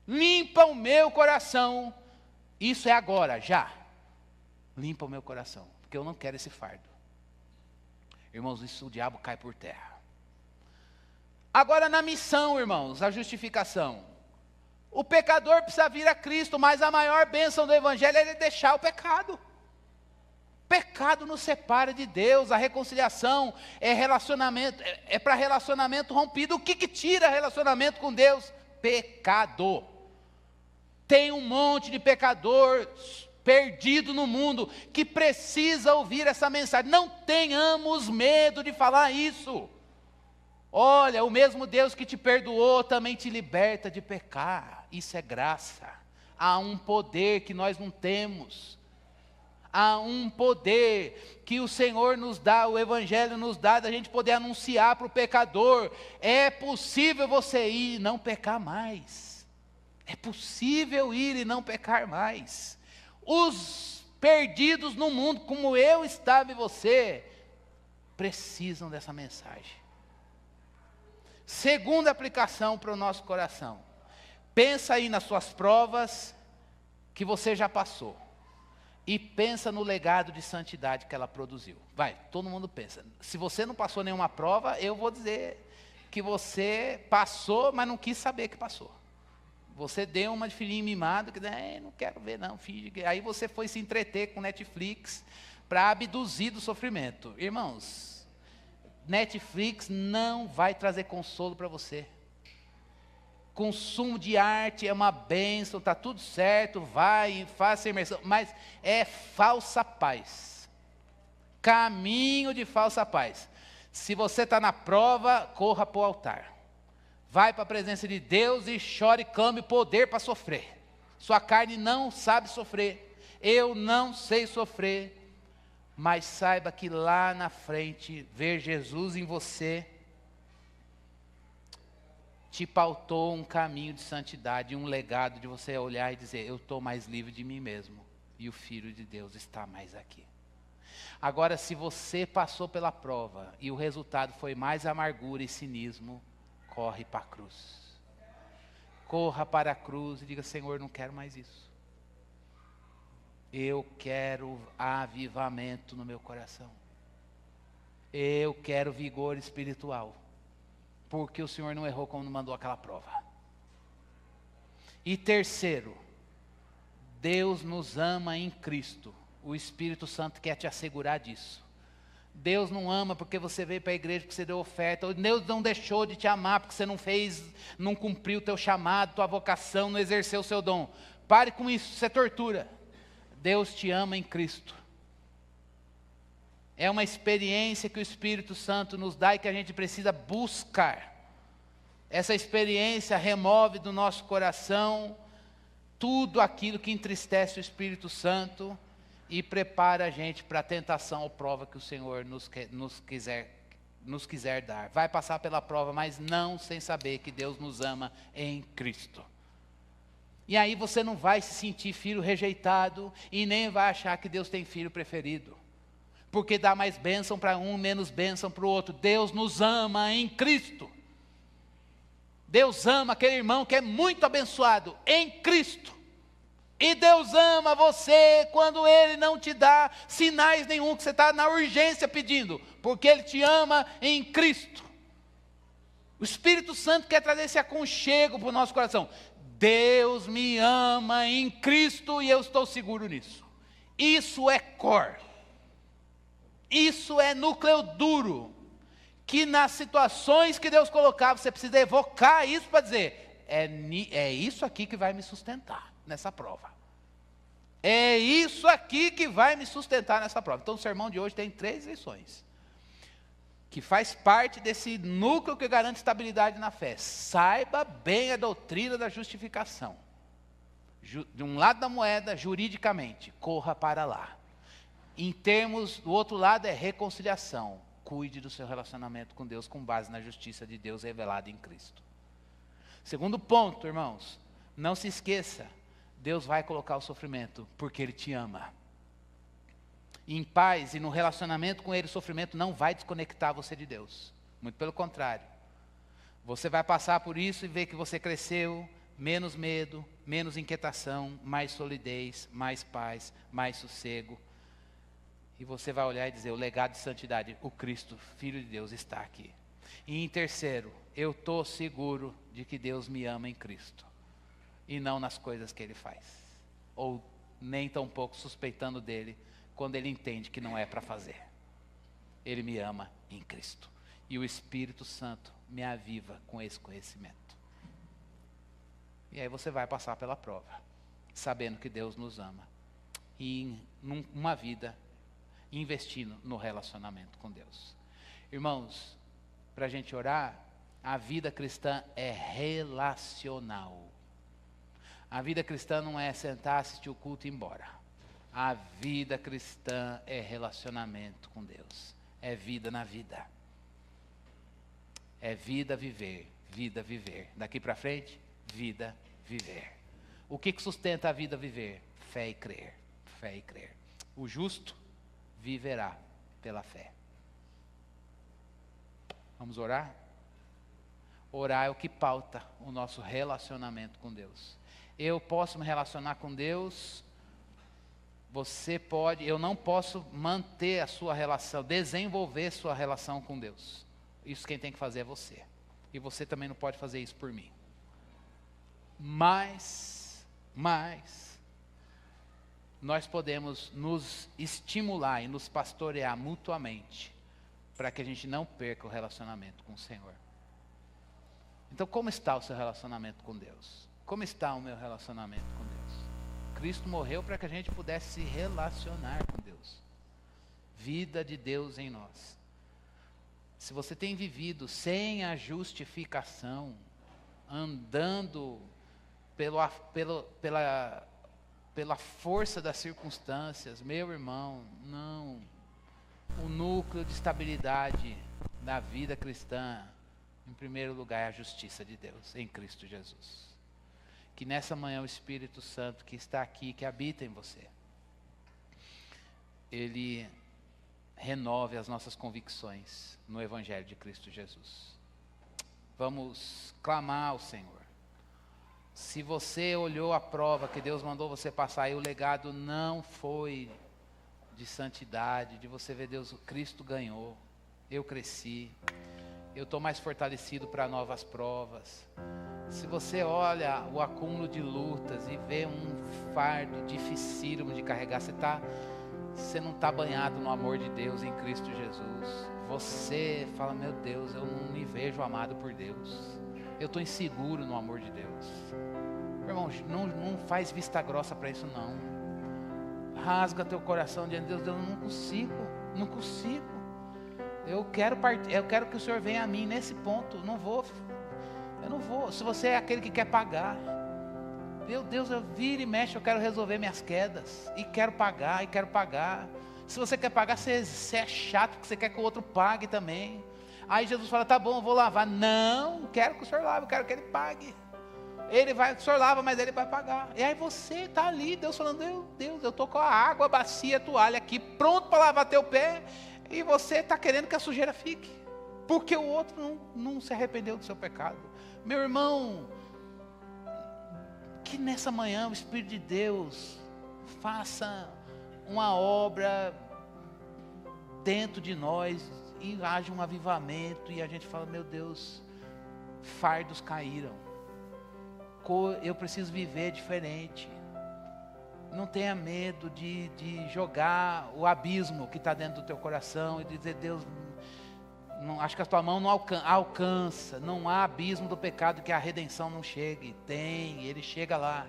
[SPEAKER 1] Limpa o meu coração. Isso é agora, já. Limpa o meu coração, porque eu não quero esse fardo. Irmãos, isso o diabo cai por terra. Agora na missão, irmãos, a justificação. O pecador precisa vir a Cristo, mas a maior bênção do Evangelho é ele deixar o pecado. Pecado nos separa de Deus, a reconciliação é relacionamento, é para relacionamento rompido. O que tira relacionamento com Deus? Pecado. Tem um monte de pecador perdido no mundo que precisa ouvir essa mensagem. Não tenhamos medo de falar isso. Olha, o mesmo Deus que te perdoou também te liberta de pecar. Isso é graça. Há um poder que nós não temos. Há um poder que o Senhor nos dá, o Evangelho nos dá, da gente poder anunciar para o pecador. É possível você ir e não pecar mais. É possível ir e não pecar mais. Os perdidos no mundo, como eu estava e você, precisam dessa mensagem. Segunda aplicação para o nosso coração. Pensa aí nas suas provas que você já passou. E pensa no legado de santidade que ela produziu. Vai, todo mundo pensa. Se você não passou nenhuma prova, eu vou dizer que você passou, mas não quis saber que passou. Você deu uma de filhinho mimado, que não quero ver não, filho. Aí você foi se entreter com Netflix para abduzir do sofrimento. Irmãos, Netflix não vai trazer consolo para você. Consumo de arte é uma bênção, está tudo certo, vai, faça imersão, mas é falsa paz. Caminho de falsa paz. Se você está na prova, corra para o altar. Vai para a presença de Deus e chore e clame poder para sofrer. Sua carne não sabe sofrer. Eu não sei sofrer. Mas saiba que lá na frente, ver Jesus em você, te pautou um caminho de santidade, um legado de você olhar e dizer, eu estou mais livre de mim mesmo. E o Filho de Deus está mais aqui. Agora, se você passou pela prova e o resultado foi mais amargura e cinismo, corre para a cruz. Corra para a cruz e diga, Senhor, não quero mais isso. Eu quero avivamento no meu coração. Eu quero vigor espiritual. Porque o Senhor não errou quando mandou aquela prova. E terceiro, Deus nos ama em Cristo. O Espírito Santo quer te assegurar disso. Deus não ama porque você veio para a igreja, porque você deu oferta. Deus não deixou de te amar porque você não fez, não cumpriu o teu chamado, tua vocação, não exerceu o seu dom. Pare com isso, isso é tortura. Deus te ama em Cristo. É uma experiência que o Espírito Santo nos dá e que a gente precisa buscar. Essa experiência remove do nosso coração tudo aquilo que entristece o Espírito Santo e prepara a gente para a tentação ou prova que o Senhor nos quiser dar. Vai passar pela prova, mas não sem saber que Deus nos ama em Cristo. E aí você não vai se sentir filho rejeitado e nem vai achar que Deus tem filho preferido. Porque dá mais bênção para um, menos bênção para o outro. Deus nos ama em Cristo. Deus ama aquele irmão que é muito abençoado em Cristo. E Deus ama você quando Ele não te dá sinais nenhum, que você está na urgência pedindo. Porque Ele te ama em Cristo. O Espírito Santo quer trazer esse aconchego para o nosso coração. Deus me ama em Cristo e eu estou seguro nisso. Isso é core. Isso é núcleo duro. Que nas situações que Deus colocar, você precisa evocar isso para dizer, é isso aqui que vai me sustentar nessa prova. É isso aqui que vai me sustentar nessa prova. Então o sermão de hoje tem 3 lições. Que faz parte desse núcleo que garante estabilidade na fé. Saiba bem a doutrina da justificação. De um lado da moeda, juridicamente, corra para lá. Em termos, do outro lado é reconciliação. Cuide do seu relacionamento com Deus com base na justiça de Deus revelada em Cristo. Segundo ponto, irmãos, não se esqueça, Deus vai colocar o sofrimento porque Ele te ama. Em paz e no relacionamento com Ele, o sofrimento não vai desconectar você de Deus. Muito pelo contrário. Você vai passar por isso e ver que você cresceu, menos medo, menos inquietação, mais solidez, mais paz, mais sossego. E você vai olhar e dizer, o legado de santidade, o Cristo, Filho de Deus, está aqui. E em terceiro, eu estou seguro de que Deus me ama em Cristo. E não nas coisas que Ele faz. Ou nem tampouco suspeitando dEle, quando Ele entende que não é para fazer. Ele me ama em Cristo. E o Espírito Santo me aviva com esse conhecimento. E aí você vai passar pela prova, sabendo que Deus nos ama. E em uma vida, investindo no relacionamento com Deus. Irmãos, para a gente orar, a vida cristã é relacional. A vida cristã não é sentar, assistir o culto e ir embora. A vida cristã é relacionamento com Deus. É vida na vida. É vida viver, vida viver. Daqui para frente, vida viver. O que sustenta a vida viver? Fé e crer. Fé e crer. O justo viverá pela fé. Vamos orar? Orar é o que pauta o nosso relacionamento com Deus. Eu posso me relacionar com Deus, você pode, eu não posso manter a sua relação, desenvolver sua relação com Deus. Isso quem tem que fazer é você. E você também não pode fazer isso por mim. Mas, nós podemos nos estimular e nos pastorear mutuamente, para que a gente não perca o relacionamento com o Senhor. Então, como está o seu relacionamento com Deus? Como está o meu relacionamento com Deus? Cristo morreu para que a gente pudesse se relacionar com Deus. Vida de Deus em nós. Se você tem vivido sem a justificação, andando pela força das circunstâncias. Meu irmão, não. O núcleo de estabilidade da vida cristã, em primeiro lugar, é a justiça de Deus em Cristo Jesus. Que nessa manhã o Espírito Santo que está aqui, que habita em você, ele renove as nossas convicções no Evangelho de Cristo Jesus. Vamos clamar ao Senhor. Se você olhou a prova que Deus mandou você passar e o legado não foi de santidade, de você ver Deus, Cristo ganhou, eu cresci, eu estou mais fortalecido para novas provas. Se você olha o acúmulo de lutas e vê um fardo dificílimo de carregar, você não está banhado no amor de Deus em Cristo Jesus. Você fala, meu Deus, eu não me vejo amado por Deus. Eu estou inseguro no amor de Deus. Meu irmão, não faz vista grossa para isso não. Rasga teu coração diante de Deus. Eu não consigo. Eu quero que o Senhor venha a mim nesse ponto. Eu não vou. Se você é aquele que quer pagar, meu Deus, eu viro e mexo, eu quero resolver minhas quedas. E quero pagar. Se você quer pagar, você é chato, porque você quer que o outro pague também. Aí Jesus fala, tá bom, eu vou lavar. Não quero que o Senhor lave, eu quero que Ele pague. O Senhor lava, mas Ele vai pagar. E aí você está ali, Deus falando, meu Deus, eu estou com a água, a bacia, a toalha aqui, pronto para lavar teu pé. E você está querendo que a sujeira fique. Porque o outro não se arrependeu do seu pecado. Meu irmão, que nessa manhã o Espírito de Deus faça uma obra dentro de nós e haja um avivamento e a gente fala, meu Deus, fardos caíram, eu preciso viver diferente. Não tenha medo de jogar o abismo que está dentro do teu coração e dizer, Deus, não, acho que a tua mão não alcança, não há abismo do pecado que a redenção não chegue. Ele chega lá.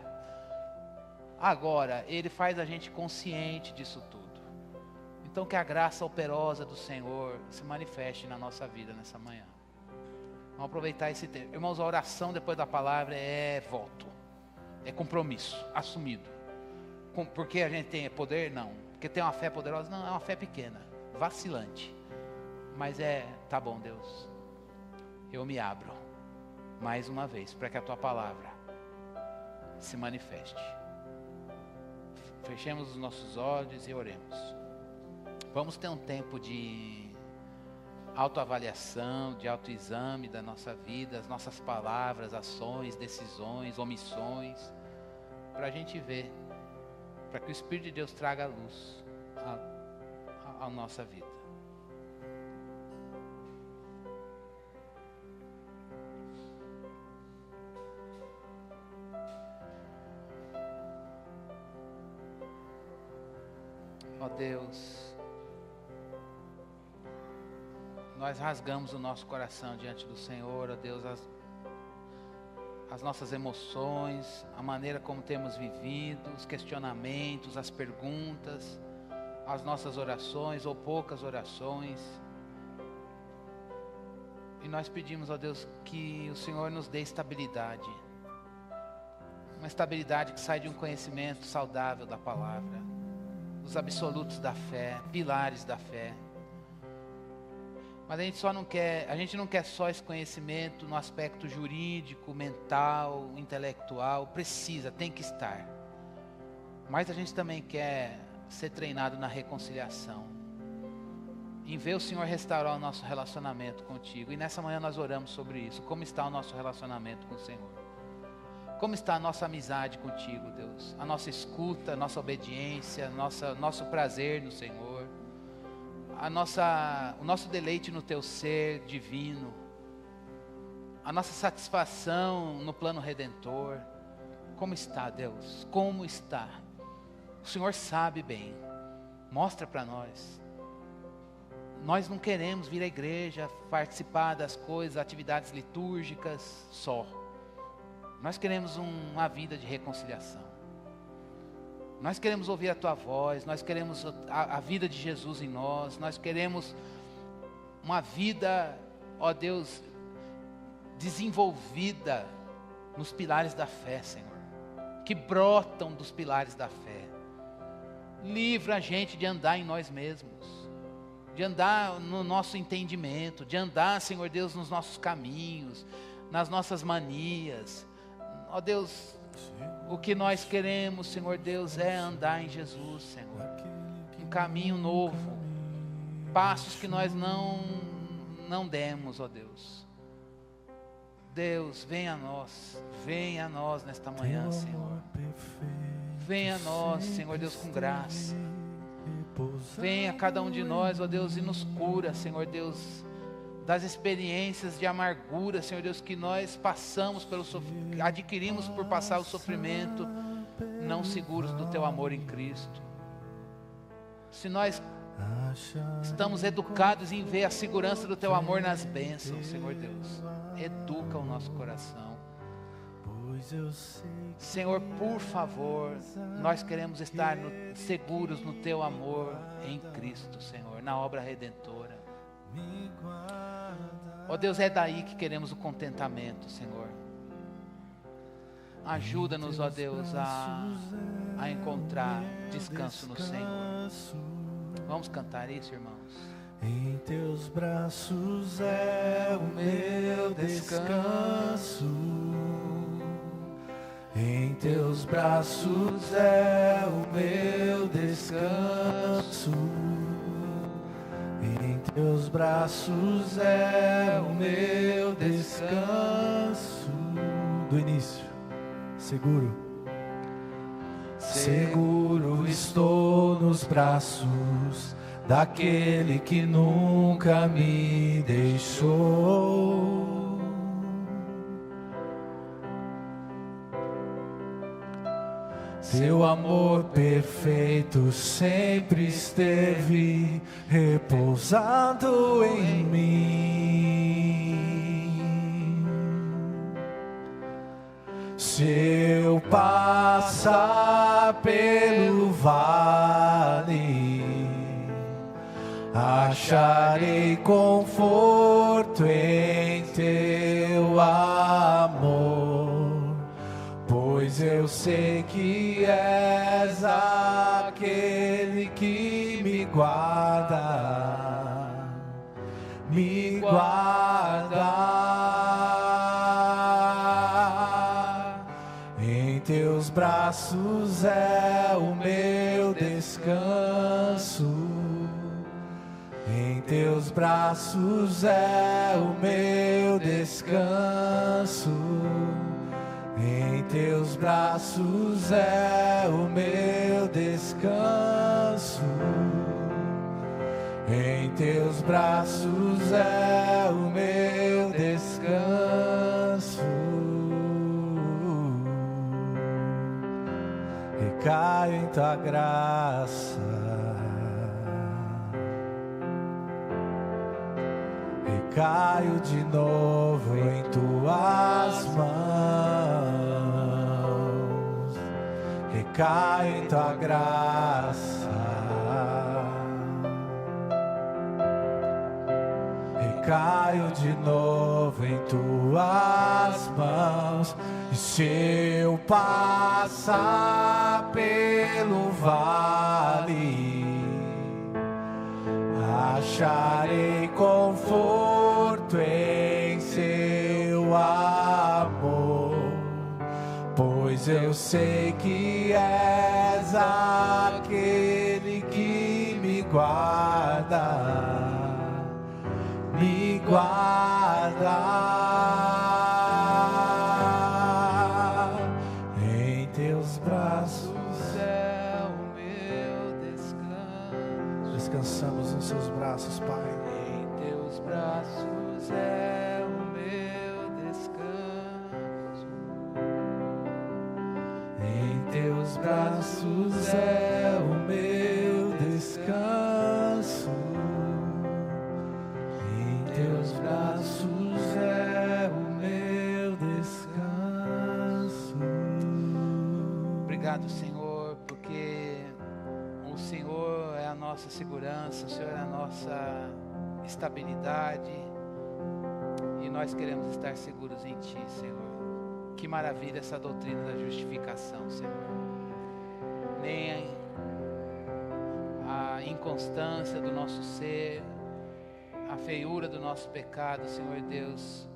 [SPEAKER 1] Agora, Ele faz a gente consciente disso tudo. Então que a graça operosa do Senhor se manifeste na nossa vida nessa manhã. Vamos aproveitar esse tempo. Irmãos, a oração depois da palavra é voto. É compromisso, assumido. Porque a gente tem poder? Não. Porque tem uma fé poderosa? Não, é uma fé pequena, vacilante. Mas tá bom, Deus, eu me abro mais uma vez para que a tua palavra se manifeste. Fechemos os nossos olhos e oremos. Vamos ter um tempo de autoavaliação, de autoexame da nossa vida, as nossas palavras, ações, decisões, omissões, para a gente ver, para que o Espírito de Deus traga luz à nossa vida. Ó Deus, nós rasgamos o nosso coração diante do Senhor, ó Deus, as nossas emoções, a maneira como temos vivido, os questionamentos, as perguntas, as nossas orações ou poucas orações. E nós pedimos, ó Deus, que o Senhor nos dê estabilidade, uma estabilidade que sai de um conhecimento saudável da palavra, os absolutos da fé, pilares da fé. Mas a gente não quer só esse conhecimento no aspecto jurídico, mental, intelectual. Tem que estar. Mas a gente também quer ser treinado na reconciliação, em ver o Senhor restaurar o nosso relacionamento contigo. E nessa manhã nós oramos sobre isso. Como está o nosso relacionamento com o Senhor? Como está a nossa amizade contigo, Deus? A nossa escuta, a nossa obediência, nosso prazer no Senhor, o nosso deleite no teu ser divino, a nossa satisfação no plano redentor. Como está, Deus? Como está? O Senhor sabe bem. Mostra para nós. Nós não queremos vir à igreja, participar das coisas, atividades litúrgicas só. Nós queremos uma vida de reconciliação. Nós queremos ouvir a tua voz, nós queremos a vida de Jesus em nós, nós queremos uma vida, ó Deus, desenvolvida nos pilares da fé, Senhor, que brotam dos pilares da fé. Livra a gente de andar em nós mesmos, de andar no nosso entendimento, de andar, Senhor Deus, nos nossos caminhos, nas nossas manias. Ó Deus, o que nós queremos, Senhor Deus, é andar em Jesus, Senhor. Um caminho novo, passos que nós não demos, ó Deus. Deus, venha a nós nesta manhã, Senhor. Venha a nós, Senhor Deus, com graça. Venha a cada um de nós, ó Deus, e nos cura, Senhor Deus, das experiências de amargura, Senhor Deus, que nós passamos adquirimos por passar o sofrimento, não seguros do Teu amor em Cristo. Se nós estamos educados em ver a segurança do Teu amor nas bênçãos, Senhor Deus, educa o nosso coração. Senhor, por favor, nós queremos estar seguros no Teu amor em Cristo, Senhor, na obra redentora. Ó Deus, é daí que queremos o contentamento, Senhor. Ajuda-nos, ó Deus, a encontrar descanso no Senhor. Vamos cantar isso, irmãos.
[SPEAKER 2] Em Teus braços é o meu descanso. Em Teus braços é o meu descanso. Em Teus braços é o meu descanso. Do início, seguro. Seguro estou nos braços daquele que nunca me deixou. Seu amor perfeito sempre esteve repousado em mim. Se eu passar pelo vale, acharei conforto em Teu amor, pois eu sei que és aquele que me guarda, me guarda. Em Teus braços é o meu descanso. Em Teus braços é o meu descanso. Em Teus braços é o meu descanso. Em Teus braços é o meu descanso. Recaio em Tua graça. Caio de novo em Tuas mãos, recaio em Tua graça, recaio de novo em Tuas mãos. E se eu passar pelo vale, acharei conforto em Seu amor, pois eu sei que és aquele que me guarda, me guarda. Em Teus braços é o meu descanso. Descansamos nos Seus braços, Pai.
[SPEAKER 1] Em Teus braços é o meu descanso.
[SPEAKER 2] Em Teus braços é o meu descanso. Em Teus braços é o meu descanso.
[SPEAKER 1] Obrigado, Senhor, porque o Senhor é a nossa segurança, o Senhor é a nossa estabilidade, e nós queremos estar seguros em Ti, Senhor. Que maravilha essa doutrina da justificação, Senhor. Nem a inconstância do nosso ser, a feiura do nosso pecado, Senhor Deus,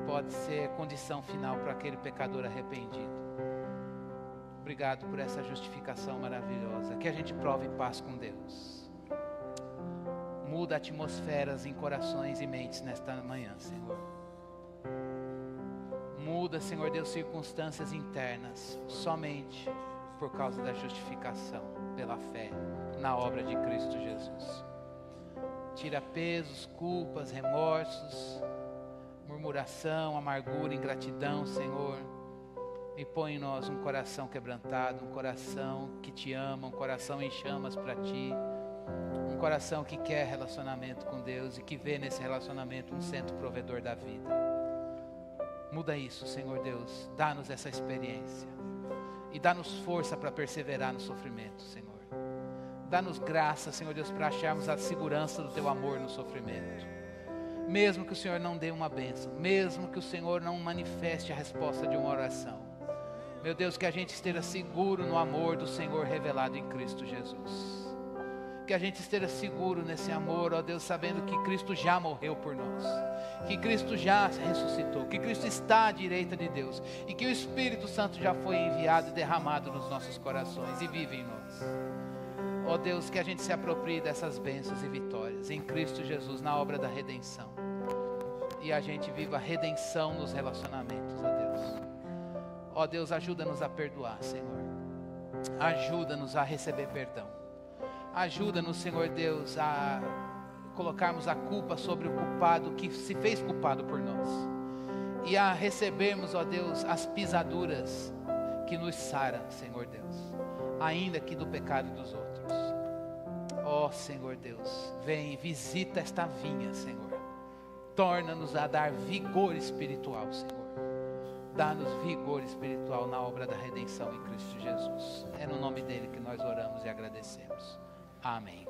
[SPEAKER 1] pode ser condição final para aquele pecador arrependido. Obrigado por essa justificação maravilhosa. Que a gente prove paz com Deus. Muda atmosferas em corações e mentes nesta manhã, Senhor. Muda, Senhor Deus, circunstâncias internas, somente por causa da justificação, pela fé, na obra de Cristo Jesus. Tira pesos, culpas, remorsos, murmuração, amargura, ingratidão, Senhor. E põe em nós um coração quebrantado, um coração que te ama, um coração em chamas para ti. Um coração que quer relacionamento com Deus e que vê nesse relacionamento um centro provedor da vida. Muda isso, Senhor Deus. Dá-nos essa experiência. E dá-nos força para perseverar no sofrimento, Senhor. Dá-nos graça, Senhor Deus, para acharmos a segurança do Teu amor no sofrimento. Mesmo que o Senhor não dê uma bênção, mesmo que o Senhor não manifeste a resposta de uma oração. Meu Deus, que a gente esteja seguro no amor do Senhor revelado em Cristo Jesus. Que a gente esteja seguro nesse amor, ó Deus, sabendo que Cristo já morreu por nós. Que Cristo já ressuscitou, que Cristo está à direita de Deus. E que o Espírito Santo já foi enviado e derramado nos nossos corações e vive em nós. Ó Deus, que a gente se aproprie dessas bênçãos e vitórias em Cristo Jesus, na obra da redenção. E a gente viva a redenção nos relacionamentos, ó Deus. Ó Deus, ajuda-nos a perdoar, Senhor. Ajuda-nos a receber perdão. Ajuda-nos, Senhor Deus, a colocarmos a culpa sobre o culpado que se fez culpado por nós. E a recebermos, ó Deus, as pisaduras que nos saram, Senhor Deus. Ainda que do pecado dos outros. Ó Senhor Deus, vem e visita esta vinha, Senhor. Torna-nos a dar vigor espiritual, Senhor. Dá-nos vigor espiritual na obra da redenção em Cristo Jesus. É no nome dele que nós oramos e agradecemos. Amém.